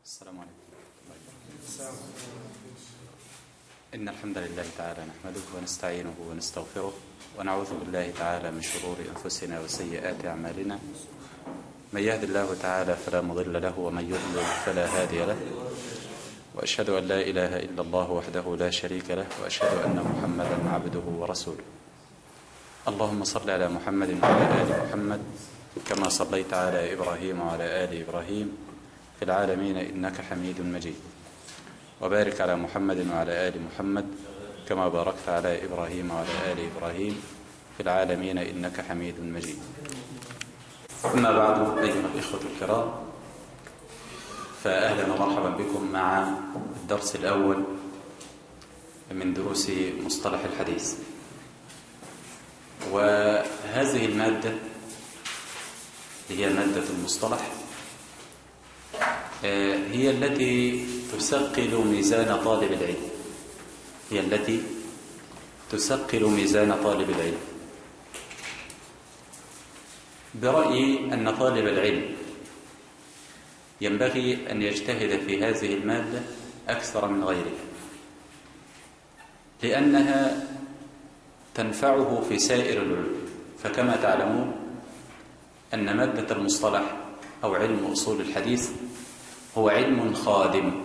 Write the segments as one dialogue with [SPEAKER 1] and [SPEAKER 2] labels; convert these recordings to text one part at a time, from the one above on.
[SPEAKER 1] السلام عليكم. إن الحمد لله تعالى نحمده ونستعينه ونستغفره ونعوذ بالله تعالى من شرور أنفسنا وسيئات أعمالنا. من يهد الله تعالى فلا مضل له ومن يضلل فلا هادي له، وأشهد أن لا إله إلا الله وحده لا شريك له، وأشهد أن محمدا عبده ورسوله. اللهم صل على محمد وعلى آل محمد كما صليت على إبراهيم وعلى آل إبراهيم في العالمين إنك حميد مجيد، وبارك على محمد وعلى آل محمد كما باركت على إبراهيم وعلى آل إبراهيم في العالمين إنك حميد مجيد. أما بعد، أيها الإخوة الكرام، فأهلا ومرحبا بكم مع الدرس الأول من دروس مصطلح الحديث. وهذه المادة هي مادة المصطلح، هي التي تثقل ميزان طالب العلم، هي التي تثقل ميزان طالب العلم. برأيي أن طالب العلم ينبغي أن يجتهد في هذه المادة أكثر من غيرها، لأنها تنفعه في سائر العلوم. فكما تعلمون أن مادة المصطلح أو علم أصول الحديث هو علم خادم،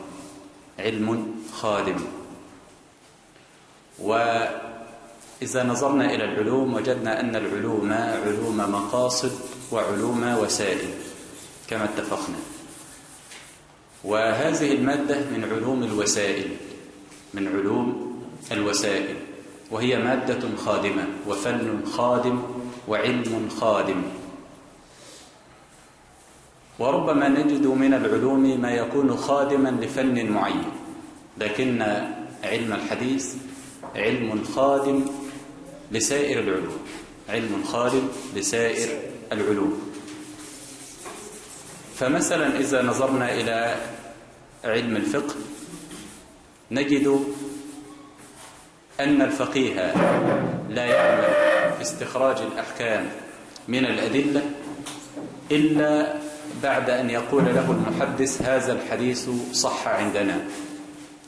[SPEAKER 1] علم خادم. وإذا نظرنا إلى العلوم وجدنا أن العلوم علوم مقاصد وعلوم وسائل كما اتفقنا، وهذه المادة من علوم الوسائل، من علوم الوسائل، وهي مادة خادمة وفن خادم وعلم خادم. وربما نجد من العلوم ما يكون خادما لفن معين، لكن علم الحديث علم خادم لسائر العلوم، علم خادم لسائر العلوم. فمثلا إذا نظرنا إلى علم الفقه نجد أن الفقيه لا يعمل في استخراج الأحكام من الأدلة إلا بعد أن يقول له المحدث هذا الحديث صح عندنا،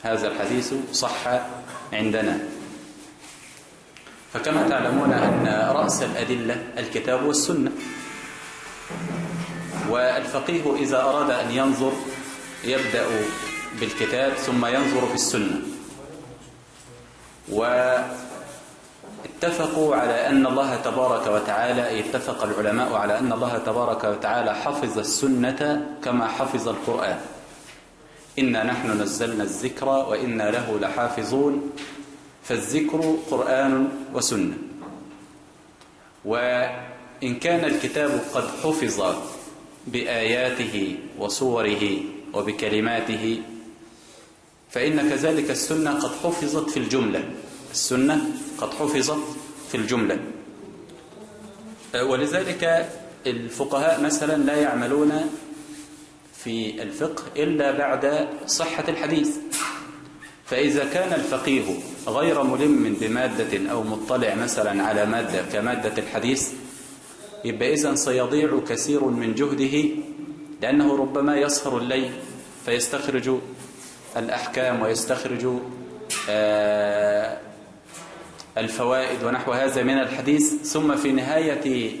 [SPEAKER 1] هذا الحديث صح عندنا. فكما تعلمون أن رأس الأدلة الكتاب والسنة، والفقيه إذا أراد أن ينظر يبدأ بالكتاب ثم ينظر في السنة. واتفقوا على أن الله تبارك وتعالى، اتفق العلماء على أن الله تبارك وتعالى حفظ السنة كما حفظ القرآن. إنا نحن نزلنا الذكر وإنا له لحافظون، فالذكر قرآن وسنة. وإن كان الكتاب قد حفظ بآياته وصوره وبكلماته، فإن كذلك السنة قد حفظت في الجملة، السنة قد حفظت في الجملة. ولذلك الفقهاء مثلا لا يعملون في الفقه إلا بعد صحة الحديث. فإذا كان الفقيه غير ملم بمادة أو مطلع مثلا على مادة كمادة الحديث، يبقى إذن سيضيع كثير من جهده، لأنه ربما يسهر الليل فيستخرج الأحكام ويستخرج الفوائد ونحو هذا من الحديث، ثم في نهاية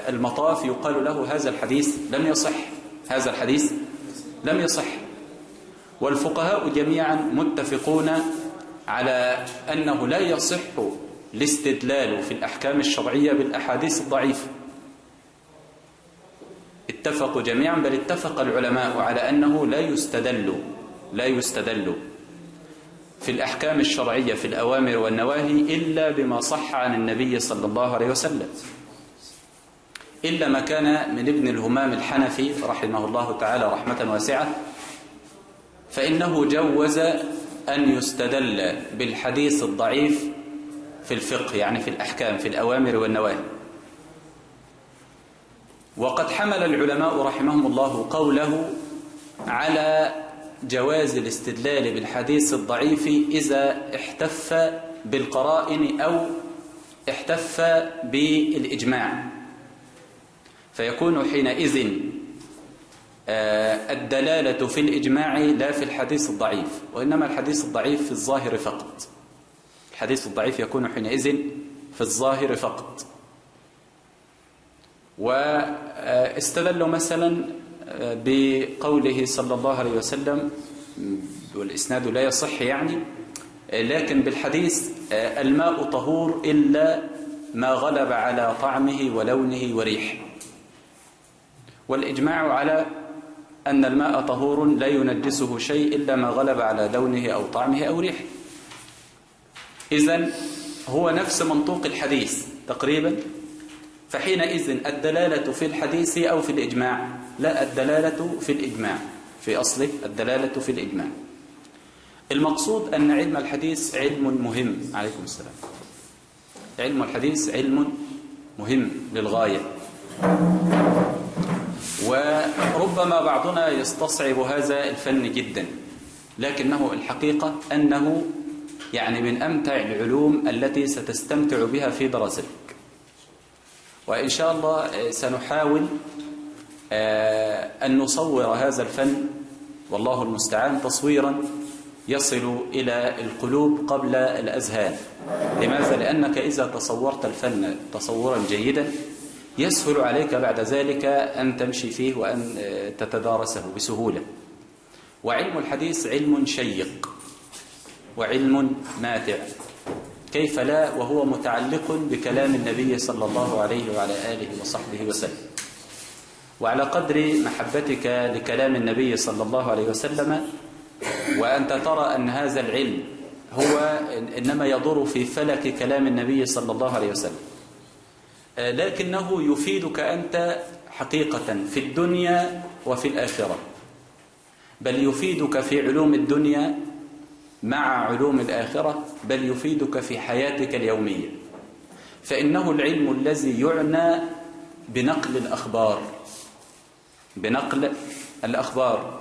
[SPEAKER 1] المطاف يقال له هذا الحديث لم يصح، هذا الحديث لم يصح. والفقهاء جميعا متفقون على أنه لا يصح الاستدلال في الأحكام الشرعية بالأحاديث الضعيفة. اتفقوا جميعا، بل اتفق العلماء على أنه لا يستدل في الأحكام الشرعية في الأوامر والنواهي إلا بما صح عن النبي صلى الله عليه وسلم، إلا ما كان من ابن الهمام الحنفي رحمه الله تعالى رحمة واسعة، فإنه جوز أن يستدل بالحديث الضعيف في الفقه، يعني في الأحكام في الأوامر والنواهي. وقد حمل العلماء رحمهم الله قوله على جواز الاستدلال بالحديث الضعيف إذا احتف بالقرائن أو احتف بالإجماع، فيكون حينئذ الدلالة في الإجماع لا في الحديث الضعيف، وإنما الحديث الضعيف في الظاهر فقط. الحديث الضعيف يكون حينئذ في الظاهر فقط. واستدلوا مثلا بقوله صلى الله عليه وسلم، والإسناد لا يصح يعني، لكن بالحديث الماء طهور إلا ما غلب على طعمه ولونه وريحه. والإجماع على أن الماء طهور لا ينجسه شيء إلا ما غلب على لونه أو طعمه أو ريحه. إذن هو نفس منطوق الحديث تقريبا. فحينئذ الدلالة في الحديث أو في الإجماع؟ لا، الدلالة في الإجماع، في أصله الدلالة في الإجماع. المقصود أن علم الحديث علم مهم. عليكم السلام. علم الحديث علم مهم للغاية، وربما بعضنا يستصعب هذا الفن جدا، لكنه الحقيقة أنه يعني من أمتع العلوم التي ستستمتع بها في دراستك. وإن شاء الله سنحاول أن نصور هذا الفن، والله المستعان، تصويرا يصل إلى القلوب قبل الأذهان. لماذا؟ لأنك إذا تصورت الفن تصورا جيدا يسهل عليك بعد ذلك أن تمشي فيه وأن تتدارسه بسهولة. وعلم الحديث علم شيق وعلم ماتع، كيف لا، وهو متعلق بكلام النبي صلى الله عليه وعلى آله وصحبه وسلم. وعلى قدر محبتك لكلام النبي صلى الله عليه وسلم وأنت ترى أن هذا العلم هو إنما يدور في فلك كلام النبي صلى الله عليه وسلم، لكنه يفيدك أنت حقيقة في الدنيا وفي الآخرة، بل يفيدك في علوم الدنيا مع علوم الآخرة، بل يفيدك في حياتك اليومية. فإنه العلم الذي يعنى بنقل الأخبار، بنقل الأخبار،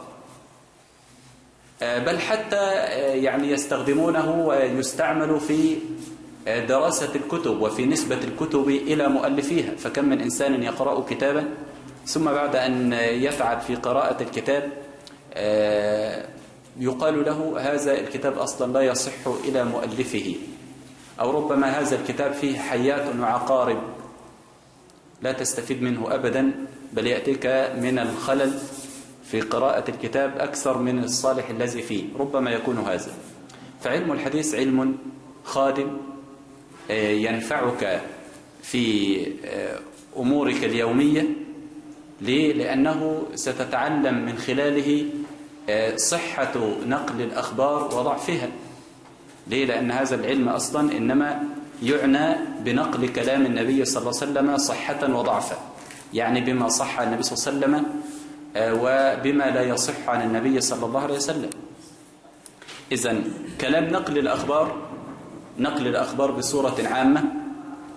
[SPEAKER 1] بل حتى يعني يستخدمونه ويستعمل في دراسة الكتب وفي نسبة الكتب إلى مؤلفيها. فكم من إنسان يقرأ كتابا ثم بعد أن يتعب في قراءة الكتاب يقال له هذا الكتاب أصلا لا يصح إلى مؤلفه، أو ربما هذا الكتاب فيه حيات وعقارب لا تستفيد منه أبدا، بل يأتيك من الخلل في قراءة الكتاب أكثر من الصالح الذي فيه، ربما يكون هذا. فعلم الحديث علم خادم ينفعك في أمورك اليومية. ليه؟ لأنه ستتعلم من خلاله صحة نقل الأخبار وضعفها. ليه؟ لأن هذا العلم أصلا إنما يعنى بنقل كلام النبي صلى الله عليه وسلم صحة وضعفا، يعني بما صح عن النبي صلى الله عليه وسلم وبما لا يصح عن النبي صلى الله عليه وسلم. إذن كلام نقل الأخبار بصورة عامة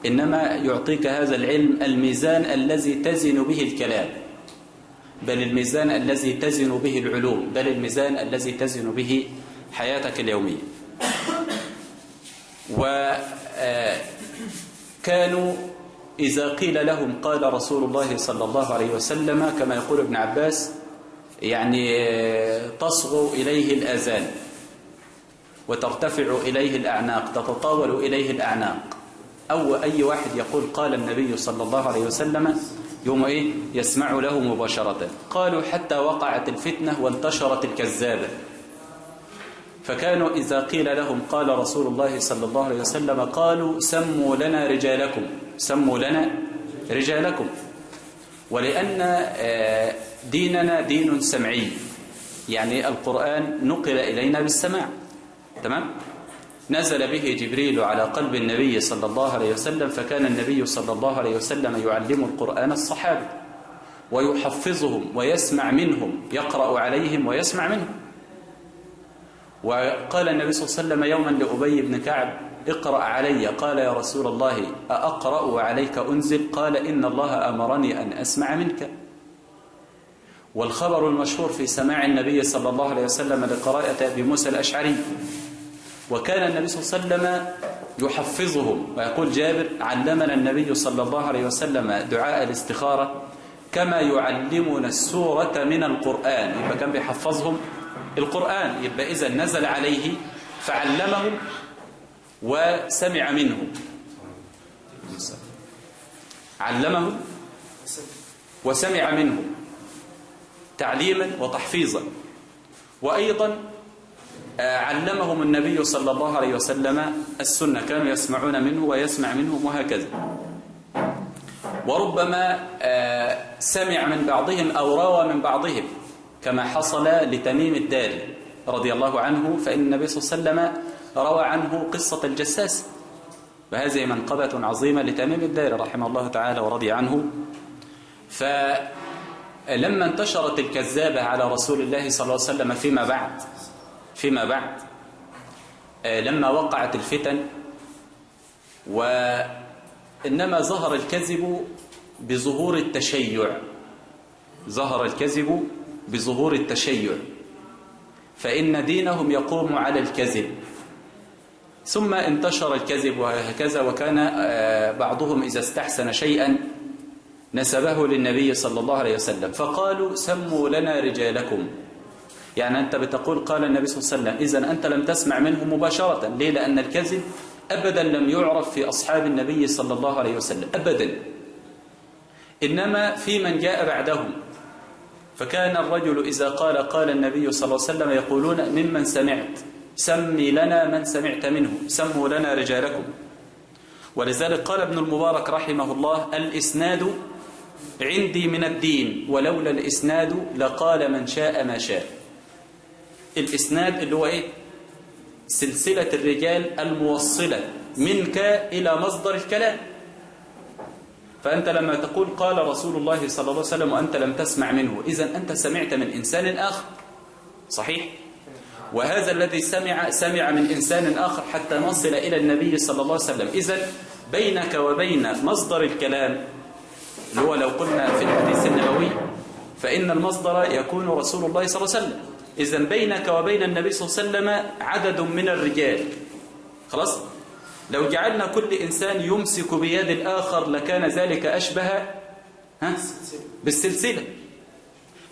[SPEAKER 1] إنما يعطيك هذا العلم الميزان الذي تزن به الكلام، بل الميزان الذي تزن به العلوم، بل الميزان الذي تزن به حياتك اليومية. وكانوا إذا قيل لهم قال رسول الله صلى الله عليه وسلم، كما يقول ابن عباس، يعني تصغو إليه الآذان وترتفع إليه الأعناق، تتطاول إليه الأعناق. أو أي واحد يقول قال النبي صلى الله عليه وسلم يوم يسمع له مباشرة. قالوا حتى وقعت الفتنة وانتشرت الكذابة، فكانوا إذا قيل لهم قال رسول الله صلى الله عليه وسلم قالوا سموا لنا رجالكم، سموا لنا رجالكم. ولأن ديننا دين سمعي، يعني القرآن نقل إلينا بالسماع، تمام؟ نزل به جبريل على قلب النبي صلى الله عليه وسلم، فكان النبي صلى الله عليه وسلم يعلم القرآن الصحابة ويحفظهم ويسمع منهم، يقرأ عليهم ويسمع منهم. وقال النبي صلى الله عليه وسلم يوما لأبي بن كعب اقرأ علي، قال يا رسول الله أقرأ عليك أنزل؟ قال إن الله أمرني أن أسمع منك. والخبر المشهور في سماع النبي صلى الله عليه وسلم لقراءة أبي موسى الأشعري، وكان النبي صلى الله عليه وسلم يحفظهم. ويقول جابر علمنا النبي صلى الله عليه وسلم دعاء الاستخارة كما يعلمنا السورة من القرآن. يبقى كان بيحفظهم القرآن، يبقى إذا نزل عليه فعلمهم وسمع منه. علمه وسمع منه تعليما وتحفيظا. وأيضا علمهم النبي صلى الله عليه وسلم السنة، كانوا يسمعون منه ويسمع منهم وهكذا. وربما سمع من بعضهم أو روى من بعضهم، كما حصل لتميم الداري رضي الله عنه، فإن النبي صلى الله عليه وسلم روى عنه قصة الجساس، وهذه منقبة عظيمة لتميم الداري رحمه الله تعالى ورضي عنه. فلما انتشرت الكذابة على رسول الله صلى الله عليه وسلم فيما بعد لما وقعت الفتن، وإنما ظهر الكذب بظهور التشيع، ظهر الكذب بظهور التشيع، فإن دينهم يقوم على الكذب. ثم انتشر الكذب وهكذا، وكان بعضهم إذا استحسن شيئا نسبه للنبي صلى الله عليه وسلم، فقالوا سموا لنا رجالكم. يعني أنت بتقول قال النبي صلى الله عليه وسلم، إذن أنت لم تسمع منه مباشرة. ليه؟ لأن الكذب أبدا لم يعرف في أصحاب النبي صلى الله عليه وسلم أبدا، إنما في من جاء بعدهم. فكان الرجل إذا قال النبي صلى الله عليه وسلم يقولون ممن سمعت، سمي لنا من سمعت منه، سموا لنا رجالكم. ولذلك قال ابن المبارك رحمه الله: الإسناد عندي من الدين، ولولا الإسناد لقال من شاء ما شاء. الإسناد اللي هو إيه؟ سلسلة الرجال الموصلة منك إلى مصدر الكلام. فأنت لما تقول قال رسول الله صلى الله عليه وسلم وأنت لم تسمع منه، إذن أنت سمعت من إنسان آخر، صحيح؟ وهذا الذي سمع من إنسان آخر حتى نصل إلى النبي صلى الله عليه وسلم. إذن بينك وبين مصدر الكلام اللي هو لو قلنا في الحديث النبوي فإن المصدر يكون رسول الله صلى الله عليه وسلم، إذن بينك وبين النبي صلى الله عليه وسلم عدد من الرجال. خلاص؟ لو جعلنا كل إنسان يمسك بيد الآخر لكان ذلك أشبه بالسلسلة.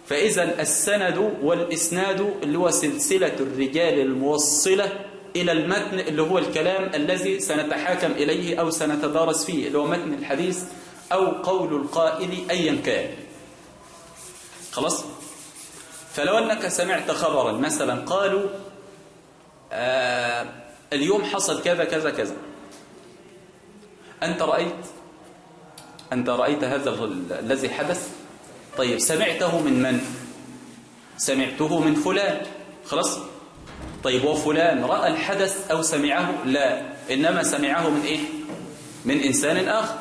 [SPEAKER 1] فإذا السند والإسناد اللي هو سلسلة الرجال الموصلة إلى المتن اللي هو الكلام الذي سنتحاكم إليه أو سنتدارس فيه، اللي هو متن الحديث أو قول القائل أيا كان. خلاص؟ فلو أنك سمعت خبرا مثلا قالوا اليوم حصل كذا كذا كذا، أنت رأيت هذا الذي حدث. طيب سمعته من من؟ سمعته من فلان. خلاص؟ طيب وفلان رأى الحدث أو سمعه؟ لا، إنما سمعه من إيه؟ من إنسان آخر.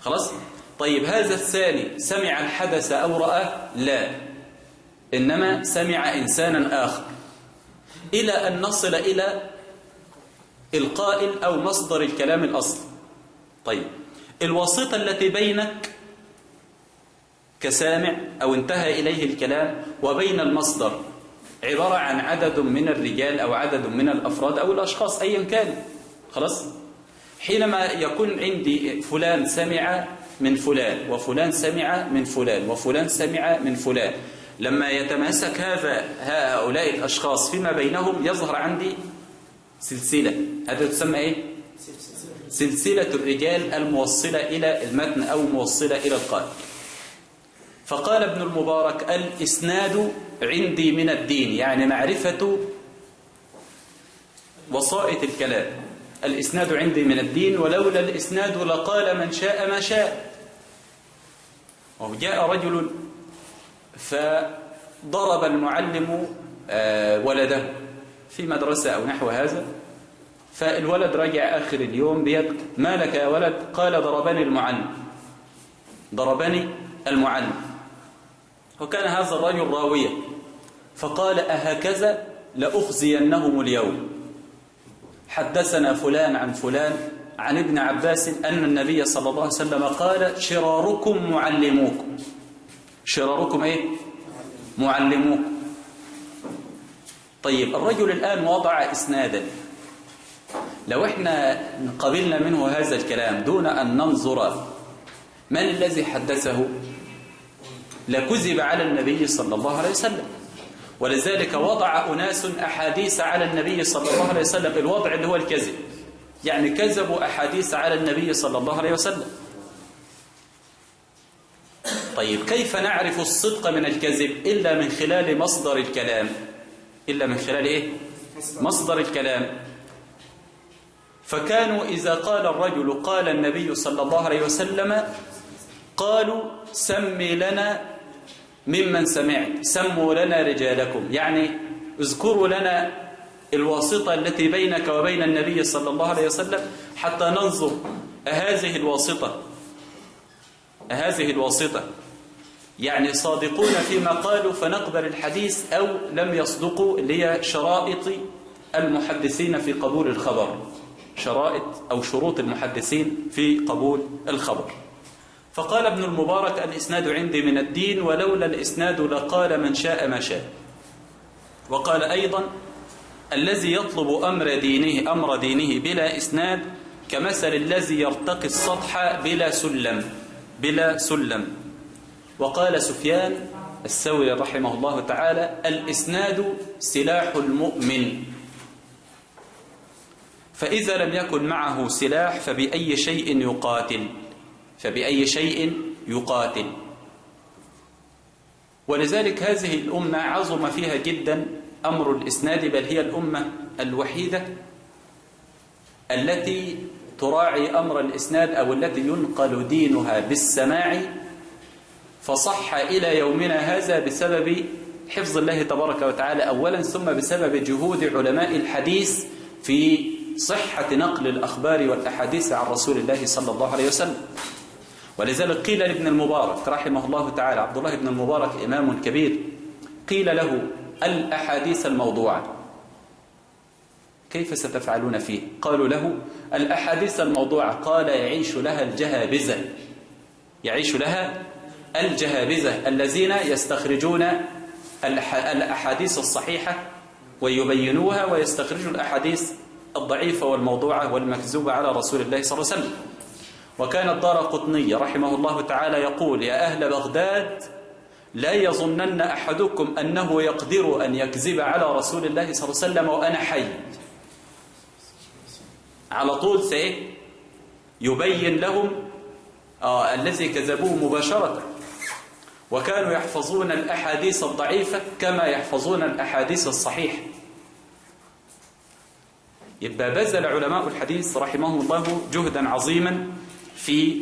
[SPEAKER 1] خلاص؟ طيب هذا الثاني سمع الحدث أو رأى؟ لا، إنما سمع إنسانا آخر، إلى أن نصل إلى القائل أو مصدر الكلام الأصل. طيب الواسطة التي بينك كسامع أو انتهى إليه الكلام وبين المصدر عبارة عن عدد من الرجال أو عدد من الأفراد أو الأشخاص أيا كان. خلاص؟ حينما يكون عندي فلان سمع من فلان وفلان سمع من فلان وفلان سمع من فلان، لما يتماسك هؤلاء الأشخاص فيما بينهم يظهر عندي سلسلة. هذا تسمى إيه؟ سلسلة الرجال الموصلة إلى المتن أو موصلة إلى القائل. فقال ابن المبارك: الإسناد عندي من الدين، يعني معرفة وسائط الكلام. الإسناد عندي من الدين، ولولا الإسناد لقال من شاء ما شاء. وجاء رجل فضرب المعلم ولده في مدرسة أو نحو هذا، فالولد رجع آخر اليوم بيبكي: ما لك يا ولد؟ قال: ضربني المعلم. وكان هذا الرجل راويا، فقال: أهكذا لأخزينهم اليوم. حدثنا فلان عن فلان عن ابن عباس أن النبي صلى الله عليه وسلم قال: شراركم معلموكم. شراركم إيه؟ معلموكم. طيب الرجل الآن وضع إسنادا، لو احنا قبلنا منه هذا الكلام دون أن ننظر من الذي حدثه لكذب على النبي صلى الله عليه وسلم. ولذلك وضع أناس أحاديث على النبي صلى الله عليه وسلم، الوضع اللي هو الكذب، يعني كذبوا أحاديث على النبي صلى الله عليه وسلم. طيب كيف نعرف الصدق من الكذب؟ إلا من خلال مصدر الكلام. إلا من خلال إيه؟ مصدر الكلام. فكانوا إذا قال الرجل قال النبي صلى الله عليه وسلم قالوا سمي لنا ممن سمعت، سموا لنا رجالكم، يعني اذكروا لنا الواسطة التي بينك وبين النبي صلى الله عليه وسلم حتى ننظر هذه الواسطة يعني صادقون فيما قالوا فنقبل الحديث أو لم يصدقوا، اللي هي شرائط المحدثين في قبول الخبر، شرائط أو شروط المحدثين في قبول الخبر. فقال ابن المبارك الإسناد عندي من الدين، ولولا الإسناد لقال من شاء ما شاء. وقال أيضا الذي يطلب أمر دينه بلا إسناد كمثل الذي يرتقي السطح بلا سلم. وقال سفيان الثوري رحمه الله تعالى الإسناد سلاح المؤمن، فإذا لم يكن معه سلاح فبأي شيء يقاتل. ولذلك هذه الأمة عظم فيها جدا أمر الإسناد، بل هي الأمة الوحيدة التي تراعي أمر الإسناد أو التي ينقل دينها بالسماع، فصح إلى يومنا هذا بسبب حفظ الله تبارك وتعالى أولا، ثم بسبب جهود علماء الحديث في صحة نقل الأخبار والأحاديث عن رسول الله صلى الله عليه وسلم. ولذلك قيل لابن المبارك رحمه الله تعالى، عبد الله بن المبارك إمام كبير، قيل له الأحاديث الموضوعة كيف ستفعلون فيه؟ قالوا له الأحاديث الموضوعة، قال يعيش لها الجهابذة الذين يستخرجون الأحاديث الصحيحة ويبينوها، ويستخرجوا الأحاديث الضعيفة والموضوعة والمكذوبة على رسول الله صلى الله عليه وسلم. وكان الدارقطني رحمه الله تعالى يقول يا أهل بغداد لا يظنن أحدكم أنه يقدر أن يكذب على رسول الله صلى الله عليه وسلم وأنا حي. على طول يبين لهم الذي كذبوه مباشرة. وكانوا يحفظون الأحاديث الضعيفة كما يحفظون الأحاديث الصحيحة. يبقى بذل علماء الحديث رحمهم الله جهدا عظيما في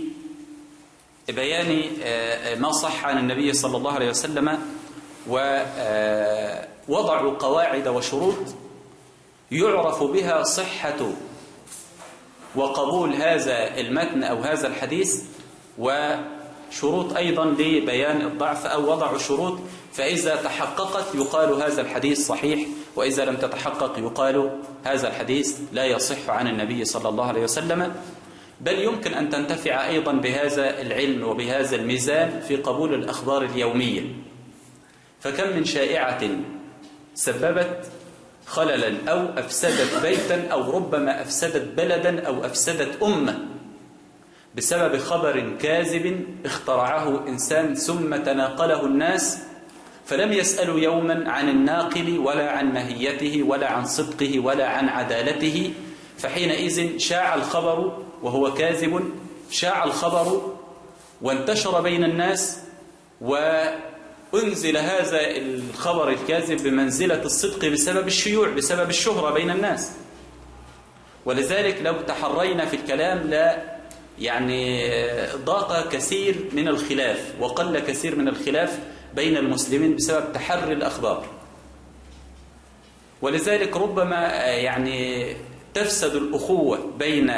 [SPEAKER 1] بيان ما صح عن النبي صلى الله عليه وسلم، ووضعوا قواعد وشروط يعرف بها صحة وقبول هذا المتن أو هذا الحديث، وشروط أيضا لبيان الضعف، أو وضعوا شروط فإذا تحققت يقال هذا الحديث صحيح، وإذا لم تتحقق يقال هذا الحديث لا يصح عن النبي صلى الله عليه وسلم. بل يمكن أن تنتفع أيضا بهذا العلم وبهذا الميزان في قبول الأخبار اليومية. فكم من شائعة سببت خللا أو أفسدت بيتا أو ربما أفسدت بلدا أو أفسدت أمة بسبب خبر كاذب اخترعه إنسان ثم تناقله الناس، فلم يسألوا يوما عن الناقل ولا عن ماهيته ولا عن صدقه ولا عن عدالته، فحينئذ شاع الخبر وهو كاذب، شاع الخبر وانتشر بين الناس، وأنزل هذا الخبر الكاذب بمنزلة الصدق بسبب الشيوع، بسبب الشهرة بين الناس. ولذلك لو تحرينا في الكلام لا ضاق كثير من الخلاف وقل كثير من الخلاف بين المسلمين بسبب تحري الأخبار. ولذلك ربما تفسد الأخوة بين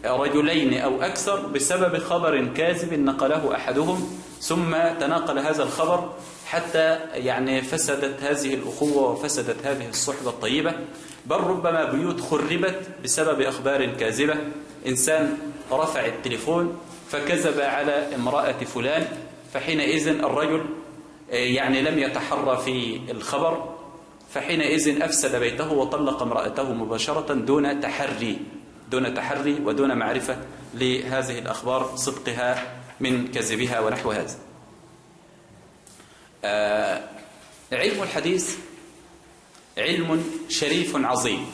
[SPEAKER 1] رجلين أو أكثر بسبب خبر كاذب نقله أحدهم ثم تناقل هذا الخبر، حتى فسدت هذه الأخوة وفسدت هذه الصحبة الطيبة. بل ربما بيوت خربت بسبب أخبار كاذبة. إنسان رفع التليفون فكذب على امرأة فلان، فحينئذ الرجل لم يتحرى في الخبر، فحينئذ أفسد بيته وطلق امرأته مباشرة دون تحري ودون معرفة لهذه الأخبار صدقها من كذبها ونحو هذا. علم الحديث علم شريف عظيم،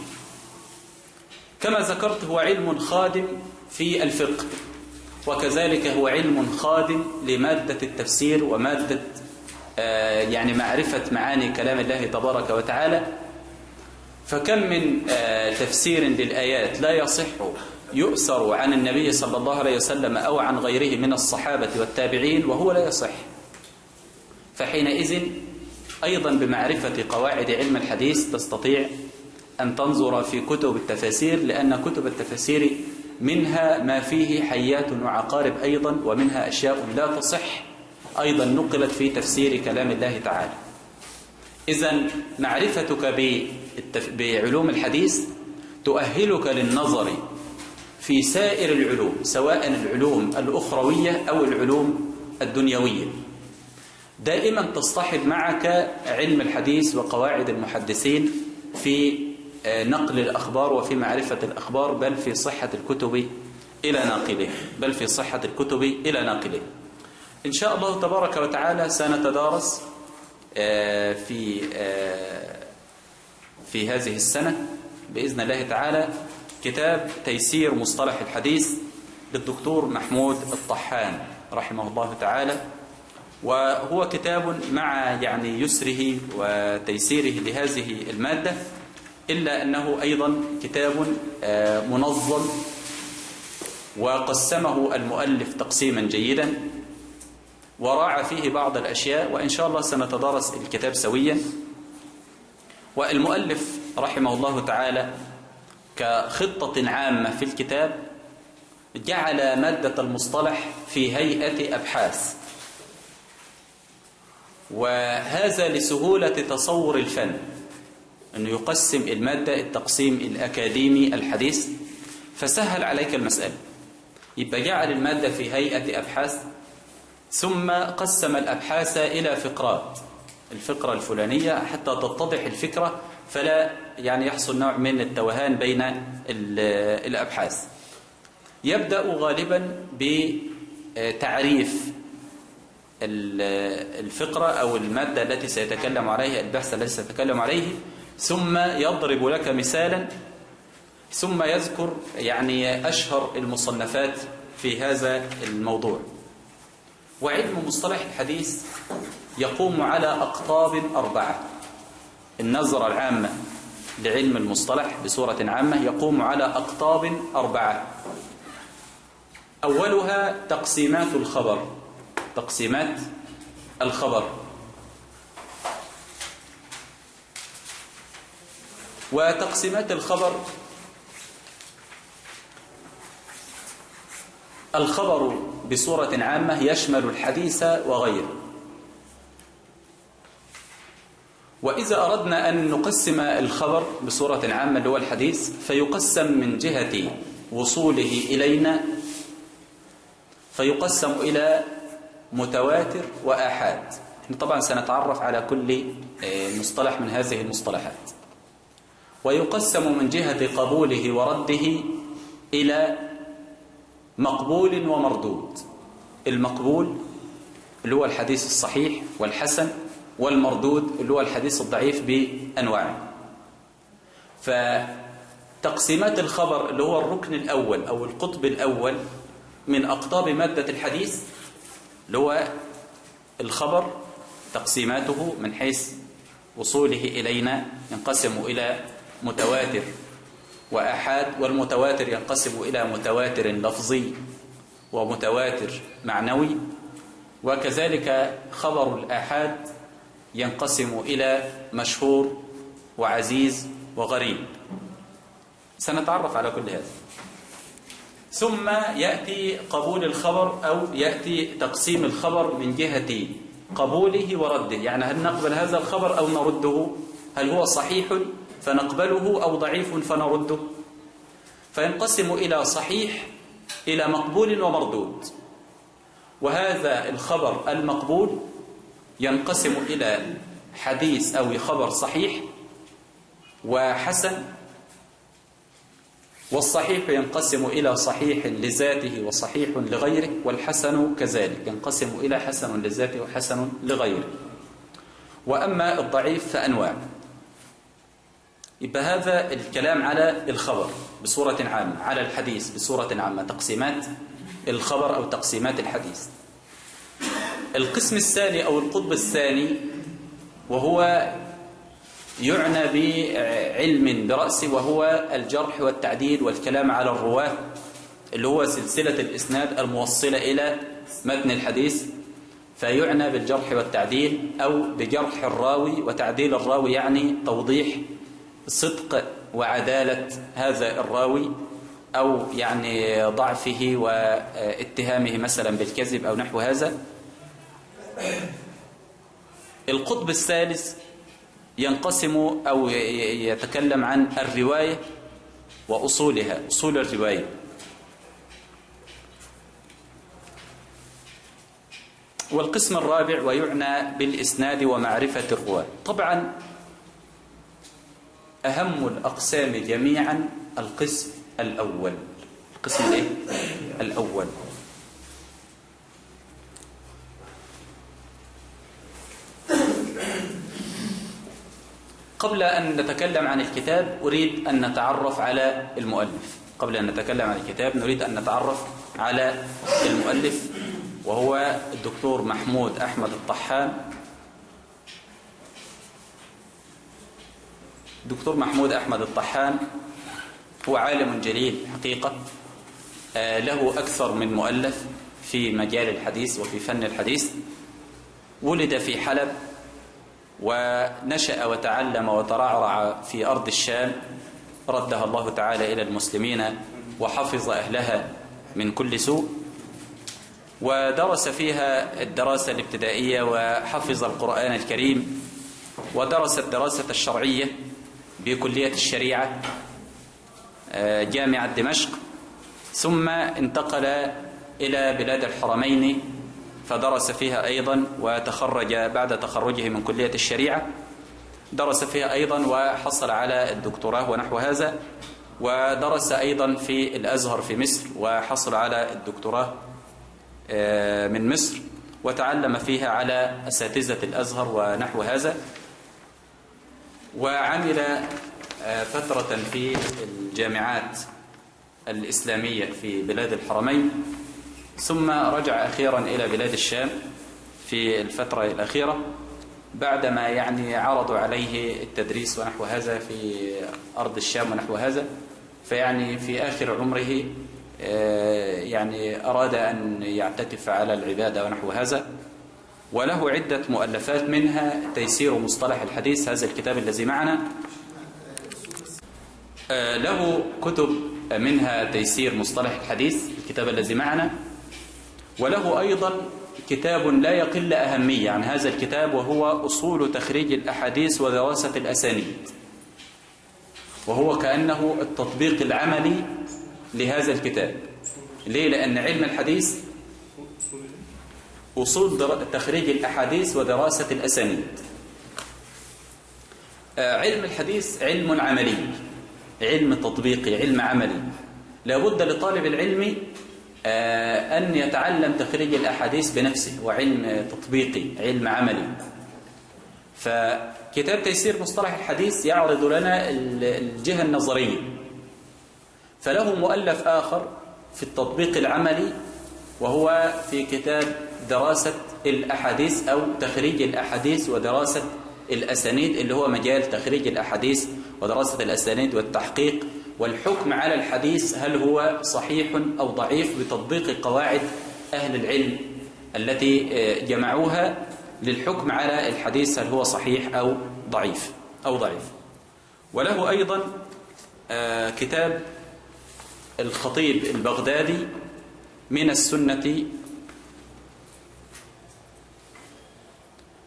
[SPEAKER 1] كما ذكرت هو علم خادم في الفقه، وكذلك هو علم خادم لمادة التفسير ومادة يعني معرفة معاني كلام الله تبارك وتعالى. فكم من تفسير للآيات لا يصح يؤثر عن النبي صلى الله عليه وسلم أو عن غيره من الصحابة والتابعين وهو لا يصح. فحينئذ أيضا بمعرفة قواعد علم الحديث تستطيع أن تنظر في كتب التفاسير، لأن كتب التفاسير منها ما فيه حيات وعقارب أيضا، ومنها أشياء لا تصح أيضا نقلت في تفسير كلام الله تعالى. إذن معرفتك بعلوم الحديث تؤهلك للنظر في سائر العلوم، سواء العلوم الأخروية أو العلوم الدنيوية. دائما تصطحب معك علم الحديث وقواعد المحدثين في نقل الأخبار وفي معرفة الأخبار، بل في صحة الكتب إلى ناقله. إن شاء الله تبارك وتعالى سنتدارس في هذه السنة بإذن الله تعالى كتاب تيسير مصطلح الحديث للدكتور محمود الطحان رحمه الله تعالى، وهو كتاب مع يعني يسره وتيسيره لهذه المادة، إلا أنه أيضا كتاب منظم وقسمه المؤلف تقسيما جيدا وراعى فيه بعض الأشياء، وإن شاء الله سنتدارس الكتاب سويا. والمؤلف رحمه الله تعالى كخطة عامة في الكتاب جعل مادة المصطلح في هيئة أبحاث، وهذا لسهولة تصور الفن، أنه يقسم المادة التقسيم الأكاديمي الحديث، فسهل عليك المسألة. يبقى جعل المادة في هيئة أبحاث، ثم قسم الأبحاث إلى فقرات، الفقرة الفلانية حتى تتضح الفكرة، فلا يعني يحصل نوع من التوهان بين الأبحاث. يبدأ غالبا بتعريف الفقرة أو المادة التي سيتكلم عليها، البحث الذي سيتكلم عليه، ثم يضرب لك مثالا، ثم يذكر يعني أشهر المصنفات في هذا الموضوع. وعلم مصطلح الحديث يقوم على أقطاب 4. النظرة العامة لعلم المصطلح بصورة عامة يقوم على أقطاب 4. أولها تقسيمات الخبر، تقسيمات الخبر. وتقسيمات الخبر، الخبر بصورة عامة يشمل الحديث وغيره. وإذا أردنا أن نقسم الخبر بصورة عامة اللي هو الحديث، فيقسم من جهة وصوله إلينا، فيقسم إلى متواتر وآحاد. احنا طبعا سنتعرف على كل مصطلح من هذه المصطلحات. ويقسم من جهة قبوله ورده إلى مقبول ومردود. المقبول اللي هو الحديث الصحيح والحسن، والمردود اللي هو الحديث الضعيف بأنواعه. فتقسيمات الخبر اللي هو الركن الأول أو القطب الأول من أقطاب مادة الحديث، اللي هو الخبر، تقسيماته من حيث وصوله إلينا ينقسم إلى متواتر وآحاد. والمتواتر ينقسم إلى متواتر لفظي ومتواتر معنوي. وكذلك خبر الآحاد ينقسم إلى مشهور وعزيز وغريب. سنتعرف على كل هذا. ثم يأتي قبول الخبر، أو يأتي تقسيم الخبر من جهة قبوله ورده، يعني هل نقبل هذا الخبر أو نرده، هل هو صحيح فنقبله أو ضعيف فنرده. فينقسم إلى صحيح، إلى مقبول ومردود. وهذا الخبر المقبول ينقسم إلى حديث أو خبر صحيح وحسن. والصحيح ينقسم إلى صحيح لذاته وصحيح لغيره، والحسن كذلك ينقسم إلى حسن لذاته وحسن لغيره. وأما الضعيف فأنواع. يبقى هذا الكلام على الخبر بصورة عامة، على الحديث بصورة عامة، تقسيمات الخبر أو تقسيمات الحديث. القسم الثاني أو القطب الثاني وهو يعنى بعلم برأسه، وهو الجرح والتعديل والكلام على الرواة، اللي هو سلسلة الإسناد الموصلة إلى متن الحديث. فيعنى بالجرح والتعديل أو بجرح الراوي وتعديل الراوي، يعني توضيح صدق وعدالة هذا الراوي، أو يعني ضعفه واتهامه مثلا بالكذب أو نحو هذا. القطب الثالث ينقسم أو يتكلم عن الرواية وأصولها، أصول الرواية. والقسم الرابع ويعنى بالإسناد ومعرفة الرواة. طبعا أهم الأقسام جميعا القسم الأول. القسم الأول. قبل أن نتكلم عن الكتاب أريد أن نتعرف على المؤلف. قبل أن نتكلم عن الكتاب نريد أن نتعرف على المؤلف، وهو الدكتور محمود أحمد الطحان. دكتور محمود أحمد الطحان هو عالم جليل حقيقة، له أكثر من مؤلف في مجال الحديث وفي فن الحديث. ولد في حلب ونشأ وتعلم وترعرع في أرض الشام، ردها الله تعالى إلى المسلمين وحفظ أهلها من كل سوء، ودرس فيها الدراسة الابتدائية وحفظ القرآن الكريم، ودرس الدراسة الشرعية بكلية الشريعة جامعة دمشق، ثم انتقل إلى بلاد الحرمين فدرس فيها أيضا، وتخرج بعد تخرجه من كلية الشريعة درس فيها أيضا وحصل على الدكتوراه ونحو هذا، ودرس أيضا في الأزهر في مصر وحصل على الدكتوراه من مصر، وتعلم فيها على أساتذة الأزهر ونحو هذا، وعمل فترة في الجامعات الإسلامية في بلاد الحرمين، ثم رجع أخيرا إلى بلاد الشام في الفترة الأخيرة بعدما يعني عرضوا عليه التدريس ونحو هذا في أرض الشام ونحو هذا، فيعني في آخر عمره يعني أراد أن يعتكف على العبادة ونحو هذا. وله عدة مؤلفات، منها تيسير مصطلح الحديث، هذا الكتاب الذي معنا. له كتب منها تيسير مصطلح الحديث الكتاب الذي معنا، وله أيضا كتاب لا يقل أهمية عن هذا الكتاب، وهو أصول تخريج الأحاديث ودراسة الأسانيد، وهو كأنه التطبيق العملي لهذا الكتاب. ليه؟ لأن علم الحديث أصول تخريج الأحاديث ودراسة الأسانيد. علم الحديث علم عملي، علم تطبيقي، علم عملي. لابد لطالب العلم أن يتعلم تخريج الأحاديث بنفسه، وعلم تطبيقي، علم عملي. فكتاب تيسير مصطلح الحديث يعرض لنا الجهة النظرية، فله مؤلف آخر في التطبيق العملي، وهو في كتاب دراسة الأحاديث أو تخريج الأحاديث ودراسة الأسانيد، اللي هو مجال تخريج الأحاديث ودراسة الأسانيد والتحقيق والحكم على الحديث هل هو صحيح أو ضعيف، بتطبيق قواعد أهل العلم التي جمعوها للحكم على الحديث هل هو صحيح أو ضعيف. وله أيضا كتاب الخطيب البغدادي من السنة،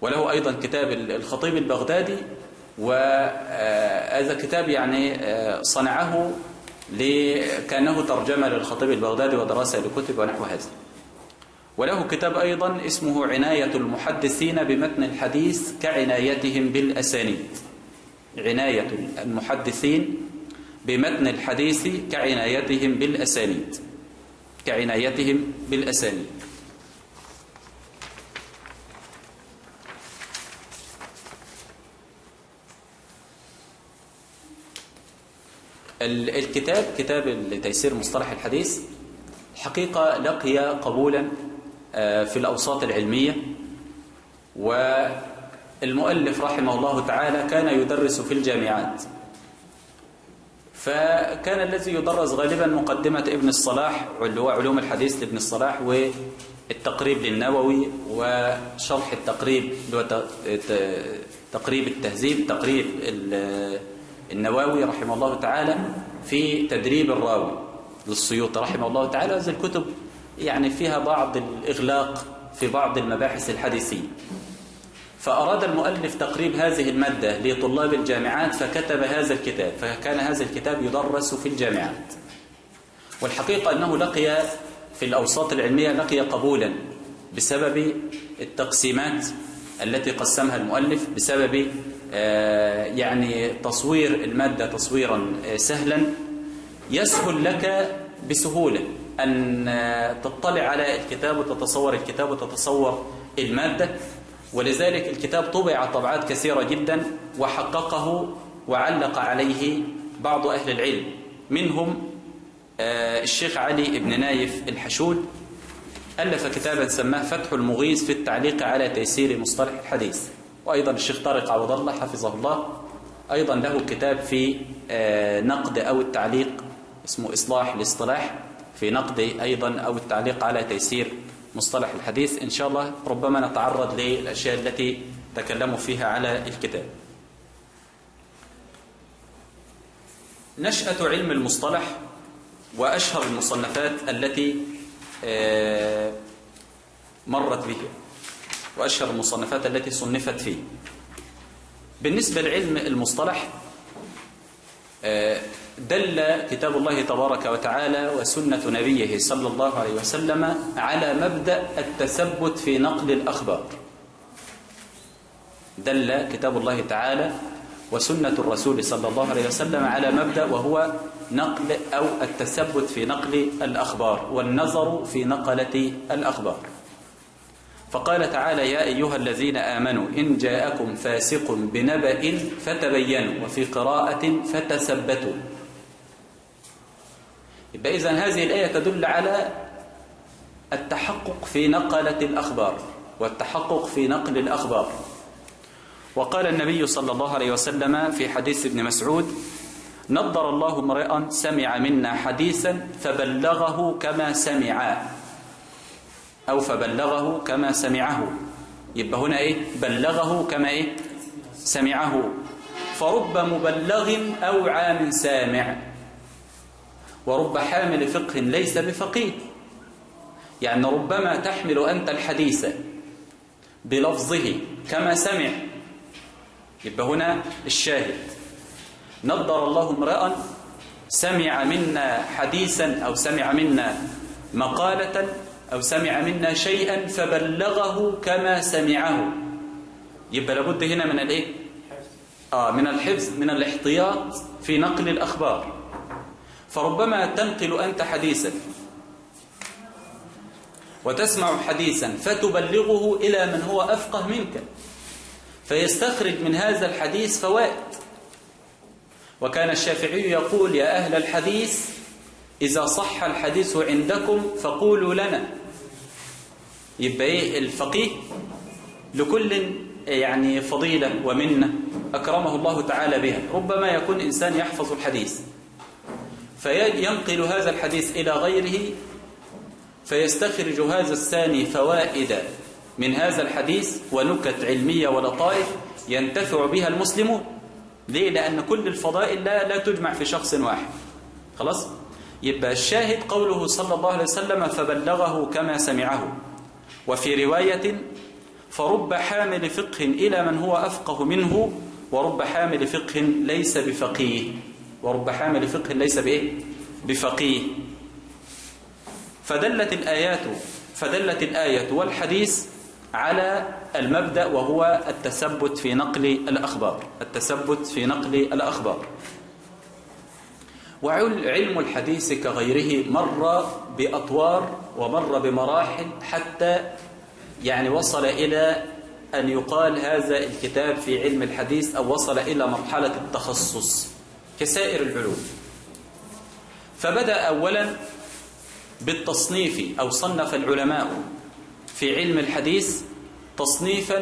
[SPEAKER 1] وله أيضا كتاب الخطيب البغدادي، وهذا كتاب يعني صنعه كأنه ترجمة للخطيب البغدادي ودراسة لكتب ونحو هذا. وله كتاب أيضا اسمه عناية المحدثين بمتن الحديث كعنايتهم بالأسانيد، عناية المحدثين بمتن الحديث كعنايتهم بالأسانيد، كعنايتهم بالأسانيد. الكتاب كتاب تيسير مصطلح الحديث الحقيقة لقي قبولا في الأوساط العلمية، والمؤلف رحمه الله تعالى كان يدرس في الجامعات، فكان الذي يدرس غالبا مقدمة ابن الصلاح اللي هو علوم الحديث لابن الصلاح، والتقريب للنووي، وشرح التقريب اللي هو تقريب التهذيب، تقريب النووي رحمه الله تعالى، في تدريب الراوي للسيوطي رحمه الله تعالى. هذه الكتب يعني فيها بعض الإغلاق في بعض المباحث الحديثية، فأراد المؤلف تقريب هذه المادة لطلاب الجامعات فكتب هذا الكتاب، فكان هذا الكتاب يدرس في الجامعات. والحقيقة أنه لقي في الأوساط العلمية لقي قبولا بسبب التقسيمات التي قسمها المؤلف، بسبب يعني تصوير المادة تصويرا سهلا يسهل لك بسهولة أن تطلع على الكتاب وتتصور الكتاب وتتصور المادة. ولذلك الكتاب طبع طبعات كثيرة جدا، وحققه وعلق عليه بعض أهل العلم، منهم الشيخ علي بن نايف الحشود، ألف كتابا سماه فتح المغيث في التعليق على تيسير مصطلح الحديث. وأيضا الشيخ طارق عوض الله حفظه الله أيضا له كتاب في نقد أو التعليق اسمه إصلاح الاصطلاح، في نقد أيضا أو التعليق على تيسير مصطلح الحديث. إن شاء الله ربما نتعرض للأشياء التي تكلموا فيها على الكتاب. نشأة علم المصطلح وأشهر المصنفات التي مرت به، وأشهر المصنفات التي صنفت فيه. بالنسبة لعلم المصطلح دل كتاب الله تبارك وتعالى وسنة نبيه صلى الله عليه وسلم على مبدأ التثبت في نقل الأخبار. دل كتاب الله تعالى وسنة الرسول صلى الله عليه وسلم على مبدأ، وهو نقل أو التثبت في نقل الأخبار والنظر في نقلة الأخبار. فقال تعالى: يا أيها الذين آمنوا إن جاءكم فاسق بنبأ فتبينوا، وفي قراءة فتثبتوا. يبقى إذن هذه الآية تدل على التحقق في نقلة الأخبار والتحقق في نقل الأخبار. وقال النبي صلى الله عليه وسلم في حديث ابن مسعود: نضر الله امرئا سمع منا حديثا فبلغه كما سمعه، أو فبلغه كما سمعه. يبقى هنا إيه؟ بلغه كما إيه؟ سمعه. فرب مبلغ أوعى من سامع، ورب حامل فقه ليس بفقيه. يعني ربما تحمل أنت الحديث بلفظه كما سمع. يبقى هنا الشاهد: نضر الله امرأ سمع منا حديثا، أو سمع منا مقالة، أو سمع منا شيئا فبلغه كما سمعه. يبقى لابد هنا من الايه؟ من الحفظ، من الاحتياط في نقل الأخبار. فربما تنقل أنت حديثا وتسمع حديثا فتبلغه إلى من هو أفقه منك، فيستخرج من هذا الحديث فوائد. وكان الشافعي يقول: يا أهل الحديث إذا صح الحديث عندكم فقولوا لنا. يبقى إيه؟ الفقيه لكل يعني فضيلة ومنة أكرمه الله تعالى بها. ربما يكون إنسان يحفظ الحديث فينقل هذا الحديث إلى غيره، فيستخرج هذا الثاني فوائد من هذا الحديث ونكت علمية ولطائف ينتفع بها المسلمون. ليه؟ لأن كل الفضائل لا تجمع في شخص واحد. خلاص؟ يبقى الشاهد قوله صلى الله عليه وسلم: فبلغه كما سمعه. وفي رواية: فرب حامل فقه إلى من هو أفقه منه، ورب حامل فقه ليس بفقيه. ورب حامل فقه ليس بفقيه. فدلت الآية والحديث على المبدأ، وهو التثبت في نقل الأخبار. التثبت في نقل الأخبار. وعلم الحديث كغيره مر بأطوار ومر بمراحل، حتى يعني وصل إلى أن يقال هذا الكتاب في علم الحديث، أو وصل إلى مرحلة التخصص كسائر العلوم. فبدأ أولا بالتصنيف، أو صنف العلماء في علم الحديث تصنيفا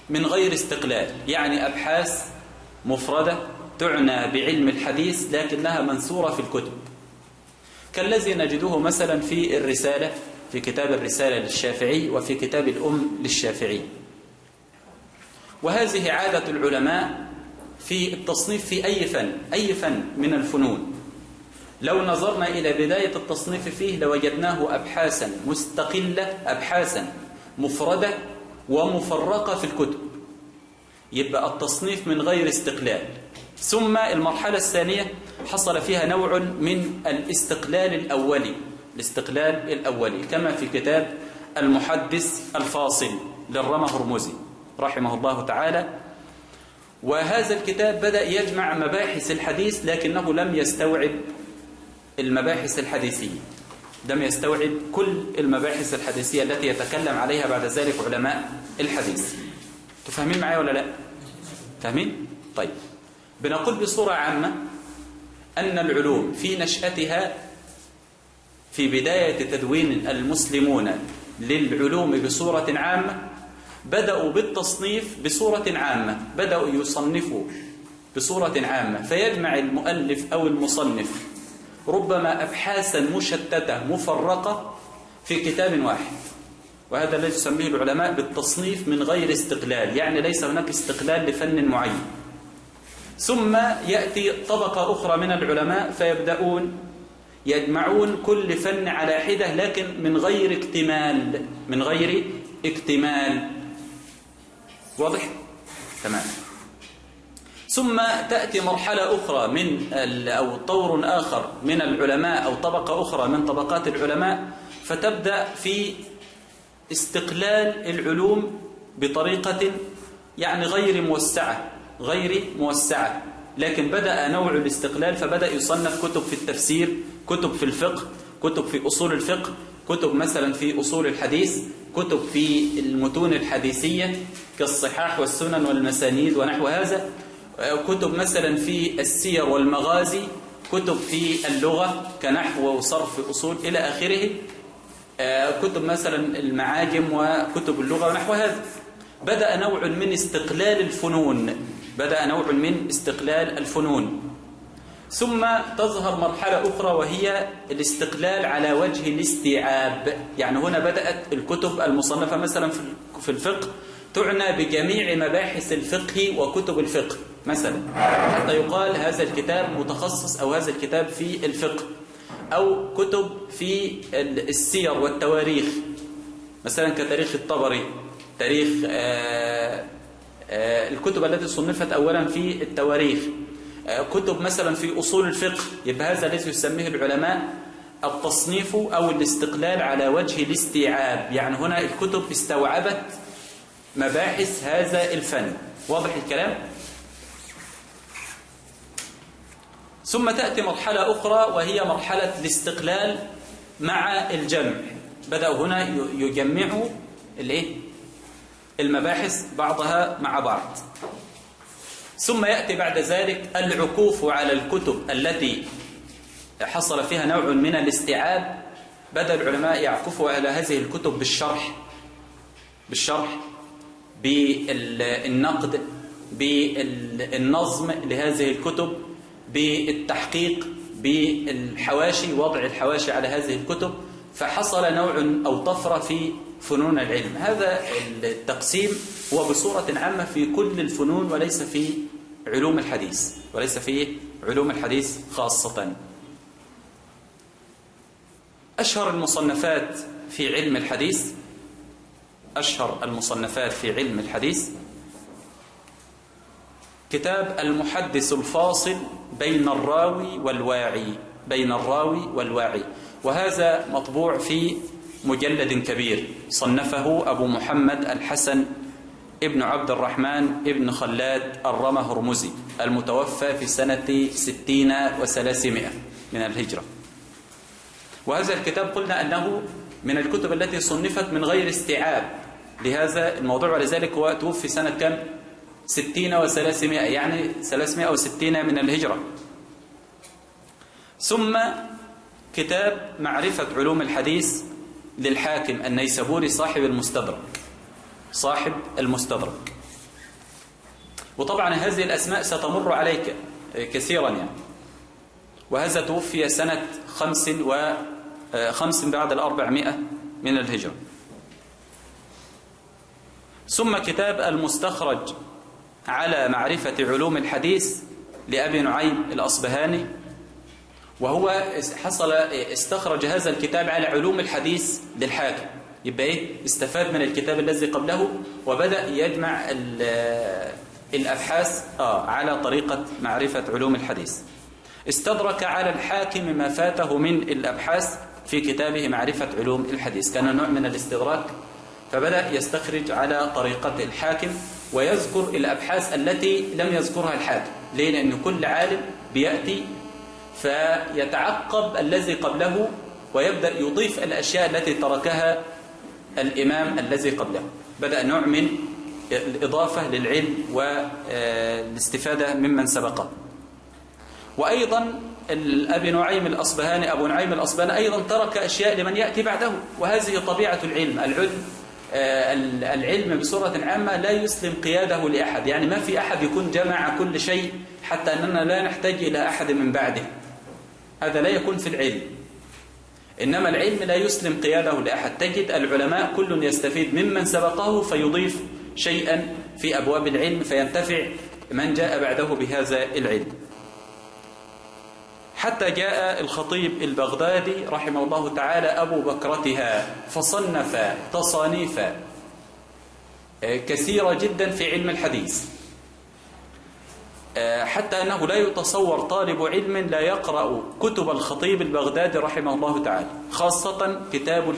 [SPEAKER 1] من غير استقلال، يعني أبحاث مفردة تعنى بعلم الحديث لكنها منثورة في الكتب، كالذي نجده مثلا في الرسالة، في كتاب الرسالة للشافعي، وفي كتاب الأم للشافعي. وهذه عادة العلماء في التصنيف في أي فن من الفنون. لو نظرنا إلى بداية التصنيف فيه لوجدناه أبحاثا مستقلة، أبحاثا مفردة ومفرقة في الكتب، يبقى التصنيف من غير استقلال. ثم المرحلة الثانية حصل فيها نوع من الاستقلال الأولي، كما في كتاب المحدث الفاصل للرمى هرمزي رحمه الله تعالى. وهذا الكتاب بدأ يجمع مباحث الحديث لكنه لم يستوعب المباحث الحديثية، لم يستوعب كل المباحث الحديثية التي يتكلم عليها بعد ذلك علماء الحديث. تفهمين معايا ولا لا؟ فاهمين؟ طيب، بنقول بصورة عامة أن العلوم في نشأتها، في بداية تدوين المسلمون للعلوم بصورة عامة، بدأوا بالتصنيف بصورة عامة، بدأوا يصنفوا بصورة عامة، فيجمع المؤلف أو المصنف ربما أبحاثا مشتتة مفرقة في كتاب واحد، وهذا الذي يسميه العلماء بالتصنيف من غير استقلال، يعني ليس هناك استقلال لفن معين. ثم يأتي طبقة أخرى من العلماء فيبدأون يجمعون كل فن على حدة لكن من غير اكتمال. واضح؟ تمام. ثم تأتي مرحلة أخرى أو طور آخر من العلماء، أو طبقة أخرى من طبقات العلماء، فتبدأ في استقلال العلوم بطريقة يعني غير موسعة، لكن بدأ نوع الاستقلال، فبدأ يصنف كتب في التفسير، كتب في الفقه، كتب في أصول الفقه، كتب مثلا في أصول الحديث، كتب في المتون الحديثية كالصحاح والسنن والمسانيد ونحو هذا، كتب مثلا في السير والمغازي، كتب في اللغة كنحو وصرف أصول إلى آخره، كتب مثلا المعاجم وكتب اللغة ونحو هذا. بدأ نوع من استقلال الفنون. ثم تظهر مرحلة أخرى وهي الاستقلال على وجه الاستيعاب، يعني هنا بدأت الكتب المصنفة مثلا في الفقه تعنى بجميع مباحث الفقه وكتب الفقه مثلا، حتى يقال هذا الكتاب متخصص أو هذا الكتاب في الفقه، أو كتب في السير والتواريخ مثلا كتاريخ الطبري، تاريخ الكتب التي صنفت أولا في التواريخ، كتب مثلا في أصول الفقه. يبقى هذا الذي يسميه العلماء التصنيف أو الاستقلال على وجه الاستيعاب، يعني هنا الكتب استوعبت مباحث هذا الفن. واضح الكلام؟ ثم تأتي مرحلة أخرى وهي مرحلة الاستقلال مع الجمع، بدأوا هنا يجمعوا المباحث بعضها مع بعض. ثم يأتي بعد ذلك العكوف على الكتب التي حصل فيها نوع من الاستيعاب، بدأ العلماء يعكفوا على هذه الكتب بالشرح، بالنقد، بالنظم لهذه الكتب، بالتحقيق، بالحواشي، وضع الحواشي على هذه الكتب، فحصل نوع أو طفرة في فنون العلم. هذا التقسيم هو بصورة عامة في كل الفنون وليس في علوم الحديث خاصة. أشهر المصنفات في علم الحديث كتاب المحدث الفاصل بين الراوي والواعي، وهذا مطبوع في مجلد كبير، صنفه أبو محمد الحسن ابن عبد الرحمن ابن خلاد الرمى هرمزي، المتوفى في سنة 60 و300 من الهجرة. وهذا الكتاب قلنا أنه من الكتب التي صنفت من غير استيعاب لهذا الموضوع، ولذلك هو توفي سنة كم؟ 60 و300، يعني 360 من الهجرة. ثم كتاب معرفة علوم الحديث للحاكم النيسابوري صاحب المستدرك. وطبعا هذه الأسماء ستمر عليك كثيرا يعني. وهذا توفي سنة 5 بعد 400 من الهجرة. ثم كتاب المستخرج على معرفة علوم الحديث لأبي نعيم الأصبهاني، وهو استخرج هذا الكتاب على علوم الحديث للحاكم. يبقى استفاد من الكتاب الذي قبله وبدأ يجمع الأبحاث على طريقة معرفة علوم الحديث. استدرك على الحاكم ما فاته من الأبحاث في كتابه معرفة علوم الحديث، كان نوع من الاستدراك، فبدأ يستخرج على طريقة الحاكم ويذكر الأبحاث التي لم يذكرها الحاكم. ليه؟ لأن كل عالم بيأتي فيتعقب الذي قبله ويبدأ يضيف الأشياء التي تركها الإمام الذي قبله. بدأ نوع من الإضافة للعلم والاستفادة ممن سبقه. وأيضا أبو نعيم الأصبهاني أيضا ترك أشياء لمن يأتي بعده، وهذه طبيعة العلم. العلم بصورة عامة لا يسلم قياده لأحد، يعني ما في أحد يكون جمع كل شيء حتى أننا لا نحتاج إلى أحد من بعده، هذا لا يكون في العلم. إنما العلم لا يسلم قياده لأحد، تجد العلماء كل يستفيد ممن سبقه فيضيف شيئا في أبواب العلم فينتفع من جاء بعده بهذا العلم. حتى جاء الخطيب البغدادي رحمه الله تعالى أبو بكرتها فصنف تصانيف كثيرة جدا في علم الحديث، حتى أنه لا يتصور طالب علم لا يقرأ كتب الخطيب البغدادي رحمه الله تعالى، خاصة كتاب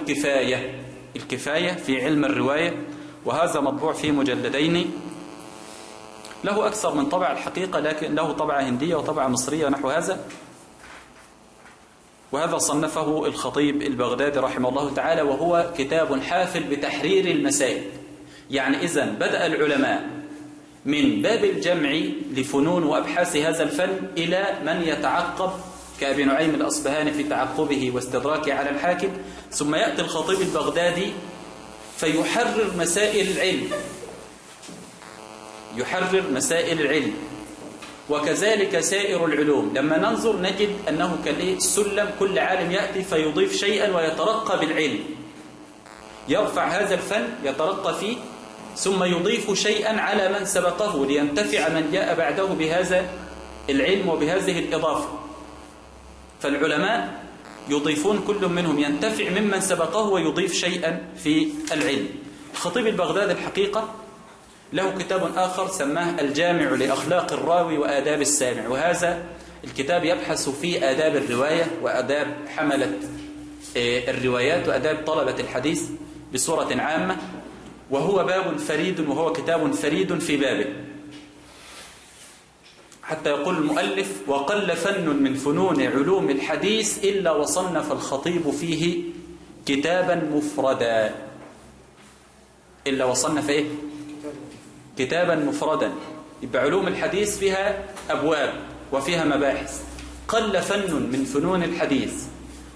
[SPEAKER 1] الكفاية في علم الرواية، وهذا مطبوع في مجلدين، له أكثر من طبع الحقيقة، لكن له طبعة هندية وطبعة مصرية ونحو هذا. وهذا صنفه الخطيب البغدادي رحمه الله تعالى، وهو كتاب حافل بتحرير المسائل. يعني إذن بدأ العلماء من باب الجمع لفنون وأبحاث هذا الفن إلى من يتعقب كأبي نعيم الأصبهاني في تعقبه واستدراكه على الحاكم، ثم يأتي الخطيب البغدادي فيحرر مسائل العلم، وكذلك سائر العلوم. لما ننظر نجد أنه كالسلم، كل عالم يأتي فيضيف شيئا ويترقى بالعلم، يرفع هذا الفن يترقى فيه، ثم يضيف شيئا على من سبقه لينتفع من جاء بعده بهذا العلم وبهذه الإضافة. فالعلماء يضيفون، كل منهم ينتفع ممن سبقه ويضيف شيئا في العلم. الخطيب البغدادي الحقيقة له كتاب آخر سماه الجامع لأخلاق الراوي وآداب السامع، وهذا الكتاب يبحث في آداب الرواية وآداب حملة الروايات وآداب طلبة الحديث بصورة عامة، وهو باب فريد، وهو كتاب فريد في بابه. حتى يقول المؤلف: وقل فن من فنون علوم الحديث إلا وصنف الخطيب فيه كتابا مفردا. إلا وصنف إيه؟ كتابا مفردا. يبقى علوم الحديث فيها أبواب وفيها مباحث. قل فن من فنون الحديث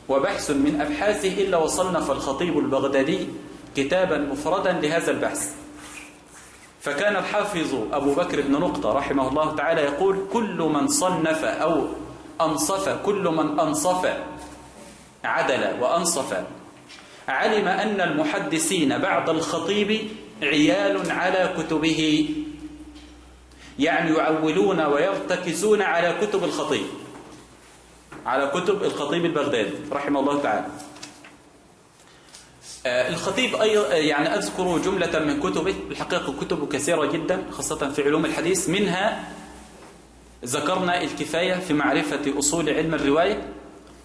[SPEAKER 1] وبحث من أبحاثه إلا وصنف الخطيب البغدادي كتابا مفردا لهذا البحث. فكان الحافظ أبو بكر بن نقطة رحمه الله تعالى يقول: كل من صنف أو أنصف، كل من أنصف عدل وأنصف، علم أن المحدثين بعد الخطيب عيال على كتبه، يعني يعولون ويرتكزون على كتب الخطيب، على كتب الخطيب البغدادي رحمه الله تعالى. الخطيب يعني أذكر جملة من كتبه، الحقيقة كتبه كثيرة جدا خاصة في علوم الحديث. منها ذكرنا الكفاية في معرفة أصول علم الرواية،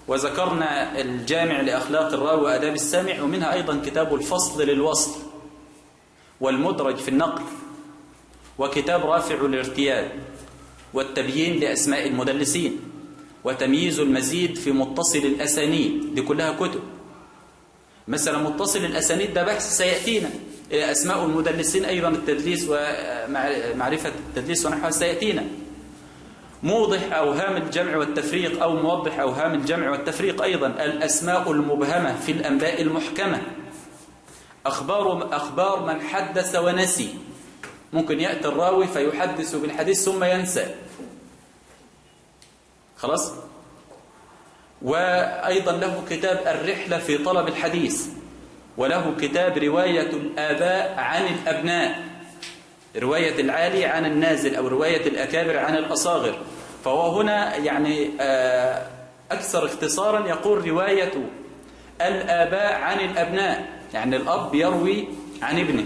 [SPEAKER 1] وذكرنا الجامع لأخلاق الراوي وآداب السامع، ومنها أيضا كتاب الفصل للوصل والمدرج في النقل، وكتاب رافع الارتياد، والتبيين لأسماء المدلسين، وتمييز المزيد في متصل الأسانيد. دي كلها كتب. مثلا متصل الأسانيد ده بحث سيأتينا، أسماء المدلسين أيضا التدليس ومعرفة التدليس ونحوها سيأتينا. موضح أوهام الجمع والتفريق أو موضح أوهام الجمع والتفريق. أيضا الأسماء المبهمة في الأنباء المحكمة، أخبار من حدث ونسي، ممكن يأتي الراوي فيحدث بالحديث ثم ينسى، خلاص. وأيضا له كتاب الرحلة في طلب الحديث، وله كتاب رواية الآباء عن الأبناء، رواية العالي عن النازل أو رواية الأكابر عن الأصاغر. فهو هنا يعني أكثر اختصارا يقول رواية الآباء عن الأبناء، يعني الأب يروي عن ابنه.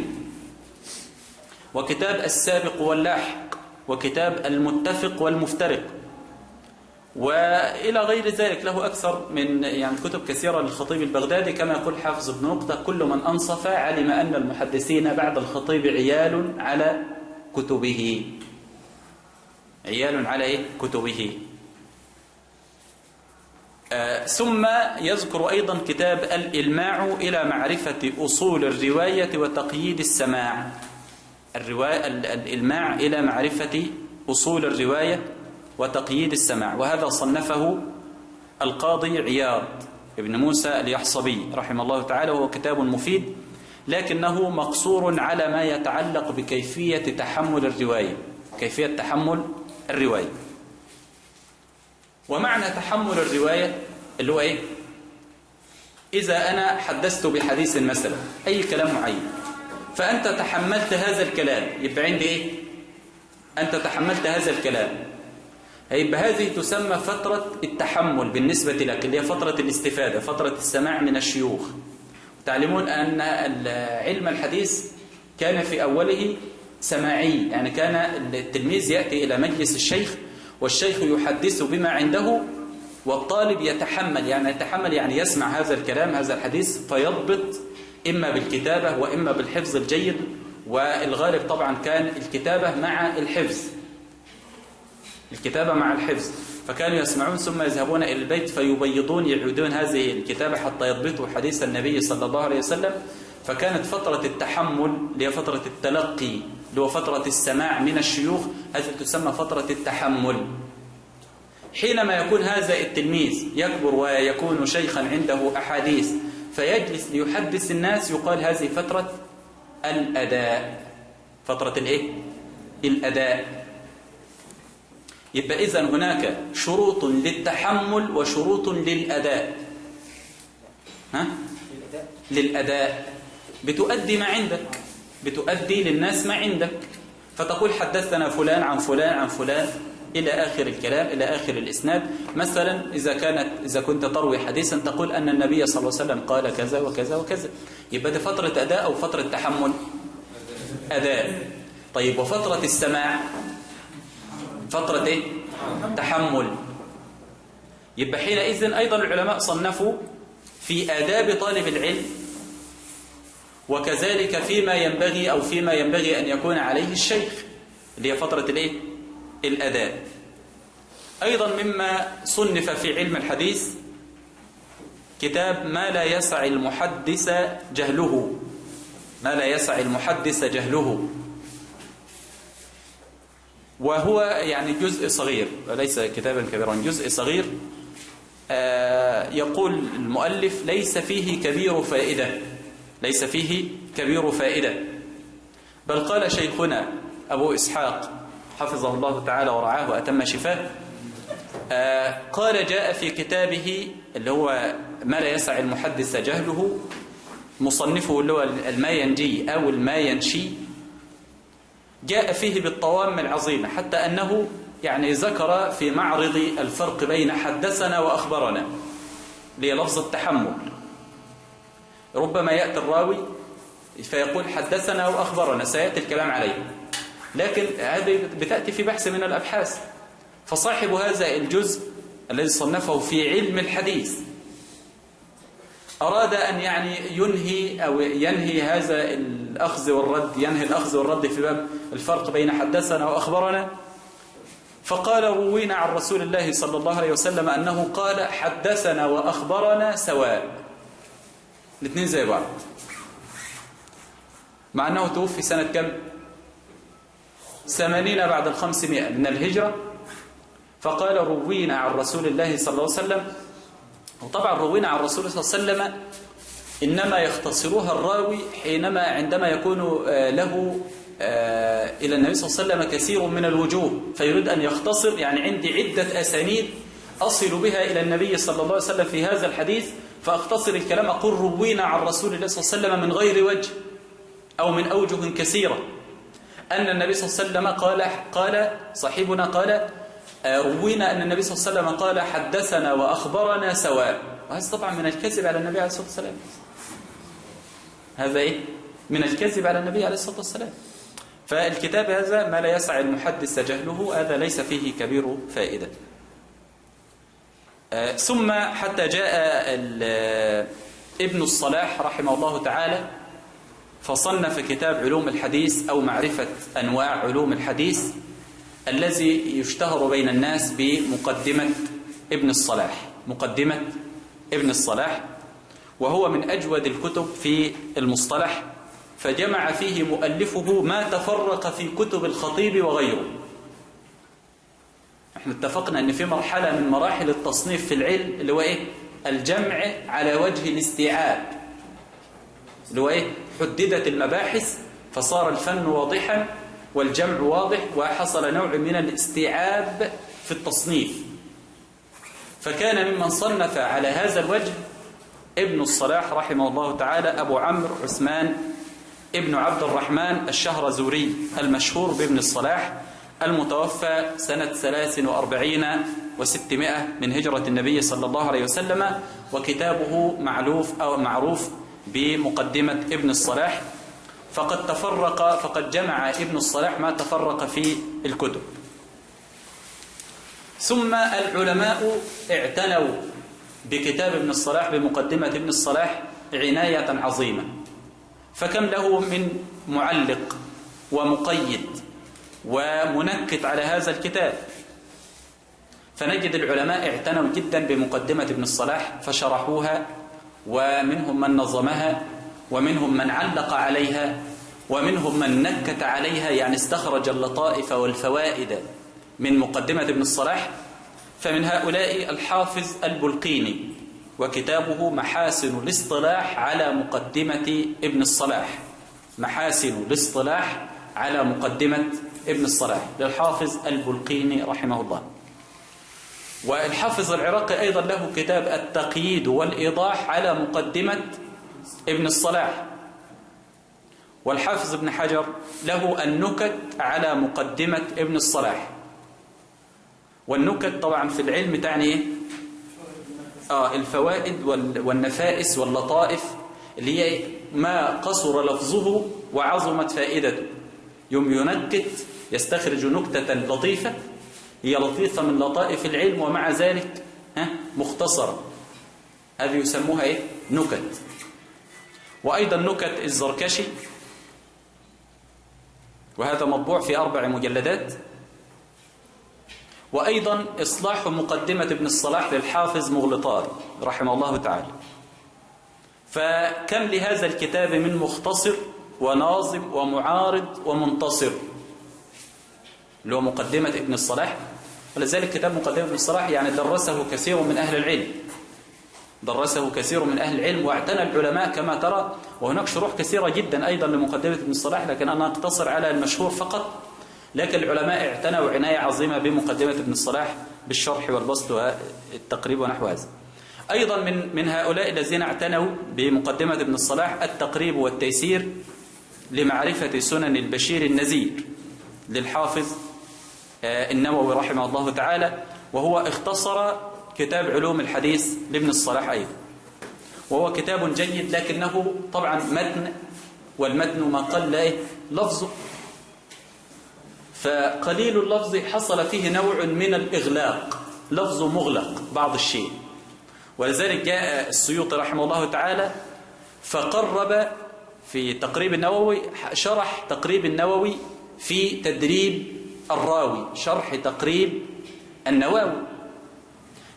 [SPEAKER 1] وكتاب السابق واللاحق، وكتاب المتفق والمفترق، وإلى غير ذلك. له أكثر من يعني كتب كثيرة للخطيب البغدادي. كما يقول حافظ بن نقطة: كل من أنصف علم أن المحدثين بعد الخطيب عيال على كتبه. عيال على إيه؟ كتبه. ثم يذكر أيضا كتاب الإلماع إلى معرفة أصول الرواية وتقييد السماع. الإلماع إلى معرفة أصول الرواية وتقييد السماع، وهذا صنفه القاضي عياض ابن موسى اليحصبي رحمه الله تعالى، وهو كتاب مفيد، لكنه مقصور على ما يتعلق بكيفية تحمل الرواية، كيفية تحمل الرواية. ومعنى تحمل الرواية اللي هو إيه؟ إذا أنا حدثت بحديث مثلا أي كلام معين، فأنت تحملت هذا الكلام، يبقى عندي إيه؟ أنت تحملت هذا الكلام، يبقى هذه تسمى فترة التحمل بالنسبة لك، اللي هي فترة الاستفادة، فترة السماع من الشيوخ. تعلمون أن علم الحديث كان في أوله سماعي، يعني كان التلميذ يأتي إلى مجلس الشيخ، والشيخ يحدث بما عنده، والطالب يتحمل، يعني يسمع هذا الكلام، هذا الحديث، فيضبط إما بالكتابة وإما بالحفظ الجيد. والغالب طبعا كان الكتابة مع الحفظ، الكتابة مع الحفظ. فكانوا يسمعون ثم يذهبون إلى البيت فيبيضون، يعيدون هذه الكتابة حتى يضبطوا حديث النبي صلى الله عليه وسلم. فكانت فترة التحمل اللي هي فترة التلقي، اللي هو فترة السماع من الشيوخ، هذه تسمى فترة التحمل. حينما يكون هذا التلميذ يكبر ويكون شيخا عنده أحاديث فيجلس ليحدث الناس، يقال هذه فترة الأداء. فترة الإيه؟ الأداء. يبقى إذن هناك شروط للتحمل وشروط للأداء. للأداء بتؤدي ما عندك، بتؤدي للناس ما عندك، فتقول حدثنا فلان عن فلان عن فلان إلى آخر الكلام، إلى آخر الإسناد. مثلا إذا كنت تروي حديثا تقول أن النبي صلى الله عليه وسلم قال كذا وكذا وكذا، يبقى دي فترة أداء أو فترة تحمل؟ أداء. طيب وفترة السماع فترة إيه؟ تحمل. يبقى حينئذ أيضا العلماء صنفوا في آداب طالب العلم، وكذلك فيما ينبغي أو فيما ينبغي أن يكون عليه الشيخ، اللي هي فترة الإيه؟ الأداء. أيضا مما صنف في علم الحديث كتاب ما لا يسع المحدث جهله، ما لا يسع المحدث جهله، وهو يعني جزء صغير وليس كتابا كبيرا، جزء صغير. يقول المؤلف ليس فيه كبير فائدة، ليس فيه كبير فائدة، بل قال شيخنا أبو إسحاق حفظه الله تعالى ورعاه وأتم شفاه، قال جاء في كتابه اللي هو ما لا يسع المحدث جهله، مصنفه اللي هو الماينجي أو الماينشي، جاء فيه بالطوام العظيمة، حتى أنه يعني ذكر في معرض الفرق بين حدثنا وأخبرنا للفظ التحمل. ربما يأتي الراوي فيقول حدثنا وأخبرنا، سيأتي الكلام عليه، لكن هذه بتأتي في بحث من الأبحاث. فصاحب هذا الجزء الذي صنفه في علم الحديث أراد أن يعني ينهي أو ينهي هذا الأخذ والرد، ينهي الأخذ والرد في باب الفرق بين حدثنا وأخبرنا، فقال روينا عن رسول الله صلى الله عليه وسلم أنه قال حدثنا وأخبرنا سواء، الاثنين زي بعض، مع أنه توفي سنة كم؟ 80 بعد 500 من الهجرة، فقال روينا عن رسول الله صلى الله عليه وسلم. وطبعا روينا عن رسول الله صلى الله عليه وسلم إنما يختصرها الراوي عندما يكون له إلى النبي صلى الله عليه وسلم كثير من الوجوه، فيريد أن يختصر، يعني عندي عدة أسانيد أصل بها إلى النبي صلى الله عليه وسلم في هذا الحديث، فأختصر الكلام أقول روينا عن رسول الله صلى الله عليه وسلم من غير وجه أو من أوجه كثيرة أن النبي صلى الله عليه وسلم قال صاحبنا قال روينا أن النبي صلى الله عليه وسلم قال حدثنا وأخبرنا سواء. وهذا طبعا من الكذب على النبي عليه الصلاة والسلام. هذا إيه؟ من الكذب على النبي عليه الصلاة والسلام. فالكتاب هذا ما لا يسع المحدث جهله، هذا ليس فيه كبير فائدة. ثم حتى جاء ابن الصلاح رحمه الله تعالى فصنف كتاب علوم الحديث أو معرفة أنواع علوم الحديث، الذي يشتهر بين الناس بمقدمة ابن الصلاح. مقدمة ابن الصلاح، وهو من أجود الكتب في المصطلح، فجمع فيه مؤلفه ما تفرق في كتب الخطيب وغيره. احنا اتفقنا ان في مرحلة من مراحل التصنيف في العلم اللي هو ايه؟ الجمع على وجه الاستيعاب، اللي هو ايه؟ حددت المباحث فصار الفن واضحا والجمع واضح، وحصل نوع من الاستيعاب في التصنيف. فكان ممن صنف على هذا الوجه ابن الصلاح رحمه الله تعالى أبو عمرو عثمان ابن عبد الرحمن الشهرزوري المشهور بابن الصلاح، المتوفى سنة 43 و600 من هجرة النبي صلى الله عليه وسلم. وكتابه معروف بمقدمة ابن الصلاح. فقد جمع ابن الصلاح ما تفرق في الكتب. ثم العلماء اعتنوا بكتاب ابن الصلاح بمقدمة ابن الصلاح عناية عظيمة، فكم له من معلق ومقيد ومنكت على هذا الكتاب. فنجد العلماء اعتنوا جدا بمقدمة ابن الصلاح فشرحوها، ومنهم من نظمها، ومنهم من علق عليها، ومنهم من نكت عليها، يعني استخرج اللطائف والفوائد من مقدمة ابن الصلاح. فمن هؤلاء الحافظ البلقيني، وكتابه محاسن الاصطلاح على مقدمة ابن الصلاح. محاسن الاصطلاح على مقدمة ابن الصلاح للحافظ البلقيني رحمه الله. والحافظ العراقي أيضا له كتاب التقييد والإيضاح على مقدمة ابن الصلاح. والحافظ ابن حجر له النكت على مقدمة ابن الصلاح. والنكت طبعا في العلم تعني ايه؟ الفوائد والنفائس واللطائف، اللي هي ما قصر لفظه وعظمت فائدته. يوم ينكت يستخرج نكتة لطيفة، هي لطيفة من لطائف العلم ومع ذلك مختصرة، هذه يسموها ايه؟ نكت. وأيضا نكت الزركشي، وهذا مطبوع في 4 مجلدات. وأيضا إصلاح مقدمة ابن الصلاح للحافظ مغلطاني رحمه الله تعالى. فكم لهذا الكتاب من مختصر وناظم ومعارض ومنتصر، اللي هو مقدمة ابن الصلاح. ولذلك كتاب مقدمة ابن الصلاح يعني درسه كثير من أهل العلم، درسه كثير من أهل العلم واعتنى العلماء كما ترى. وهناك شروح كثيرة جدا أيضا لمقدمة ابن الصلاح، لكن أنا أقتصر على المشهور فقط. لكن العلماء اعتنوا عناية عظيمة بمقدمة ابن الصلاح بالشرح والبسط والتقريب ونحو هذا. أيضا من هؤلاء الذين اعتنوا بمقدمة ابن الصلاح التقريب والتيسير لمعرفة سنن البشير النذير للحافظ النووي رحمه الله تعالى، وهو اختصر كتاب علوم الحديث لابن الصلاح أيضا. وهو كتاب جيد، لكنه طبعا متن، والمتن ما قل لفظه، فقليل اللفظ حصل فيه نوع من الإغلاق، لفظ مغلق بعض الشيء. ولذلك جاء السيوطي رحمه الله تعالى فقرب في تقريب النووي، شرح تقريب النووي في تدريب الراوي، شرح تقريب النووي.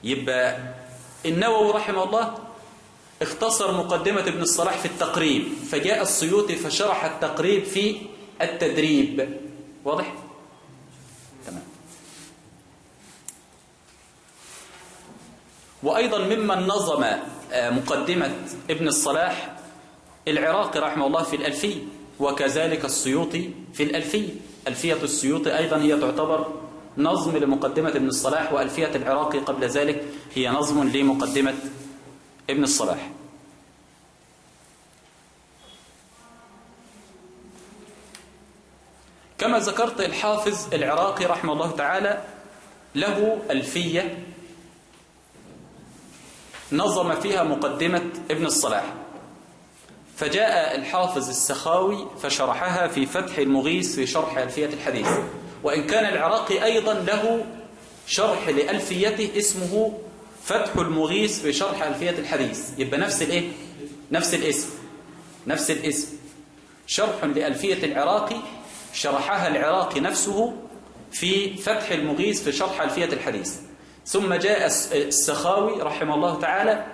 [SPEAKER 1] يبقى النووي رحمه الله اختصر مقدمة ابن الصلاح في التقريب، فجاء السيوطي فشرح التقريب في التدريب. واضح؟ تمام. وأيضا ممن نظم مقدمة ابن الصلاح العراقي رحمه الله في الألفية، وكذلك السيوطي في الألفية. ألفية السيوطي أيضا هي تعتبر نظم لمقدمة ابن الصلاح، وألفية العراقي قبل ذلك هي نظم لمقدمة ابن الصلاح. كما ذكرت الحافظ العراقي رحمه الله تعالى له ألفية نظم فيها مقدمة ابن الصلاح، فجاء الحافظ السخاوي فشرحها في فتح المغيث في شرح ألفية الحديث. وإن كان العراقي أيضا له شرح لألفيته اسمه فتح المغيث في شرح ألفية الحديث، يبقى نفس الإيه؟ نفس الاسم شرح لألفية العراقي شرحها العراقي نفسه في فتح المغيث في شرح ألفية الحديث. ثم جاء السخاوي رحمه الله تعالى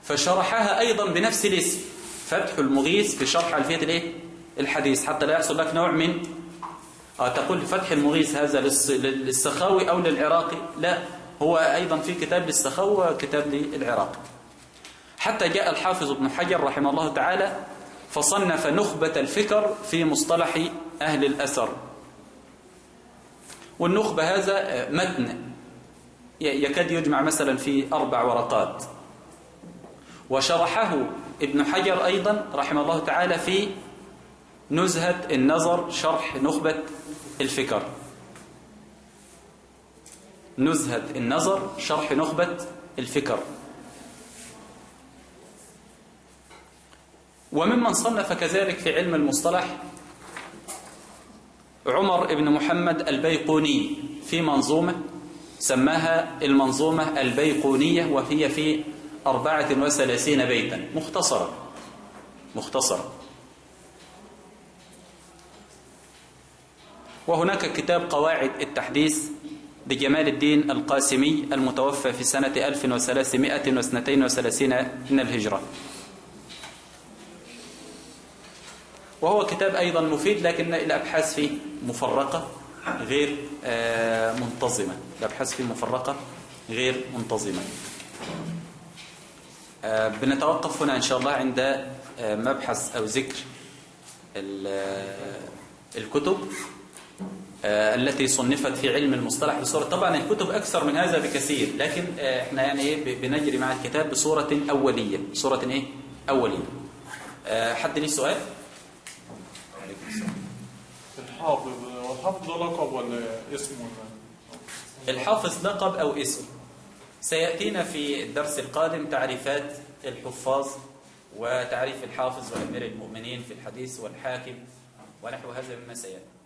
[SPEAKER 1] فشرحها أيضا بنفس الاسم فتح المغيث في شرح ألفية الحديث، حتى لا يحصل لك نوع من تقول فتح المغيث هذا للسخاوي أو للعراقي، لا، هو أيضا في كتاب للسخاوي وكتاب للعراقي. حتى جاء الحافظ ابن حجر رحمه الله تعالى فصنف نخبة الفكر في مصطلح أهل الأثر. والنخبة هذا متن يكاد يجمع مثلا في 4 ورقات، وشرحه ابن حجر أيضا رحمه الله تعالى في نزهة النظر شرح نخبة الفكر. نزهة النظر شرح نخبة الفكر. وممن صنف كذلك في علم المصطلح عمر بن محمد البيقوني في منظومة سماها المنظومة البيقونية، وهي في 34 بيتا مختصرة. وهناك كتاب قواعد التحديث لجمال الدين القاسمي المتوفى في سنة 1332 من الهجرة، وهو كتاب أيضا مفيد، لكن الأبحاث فيه مفرقة غير منتظمة. بنتوقف هنا إن شاء الله عند مبحث أو ذكر الكتب التي صنفت في علم المصطلح بصورة. طبعا الكتب أكثر من هذا بكثير، لكن احنا يعني بنجري مع الكتاب بصورة أولية. حد ليه سؤال؟
[SPEAKER 2] الحافظ ده لقب ولا اسم
[SPEAKER 1] الحافظ لقب أو اسم. سيأتينا في الدرس القادم تعريفات الحفاظ وتعريف الحافظ وأمير المؤمنين في الحديث والحاكم ونحو هذا مما سيأتي.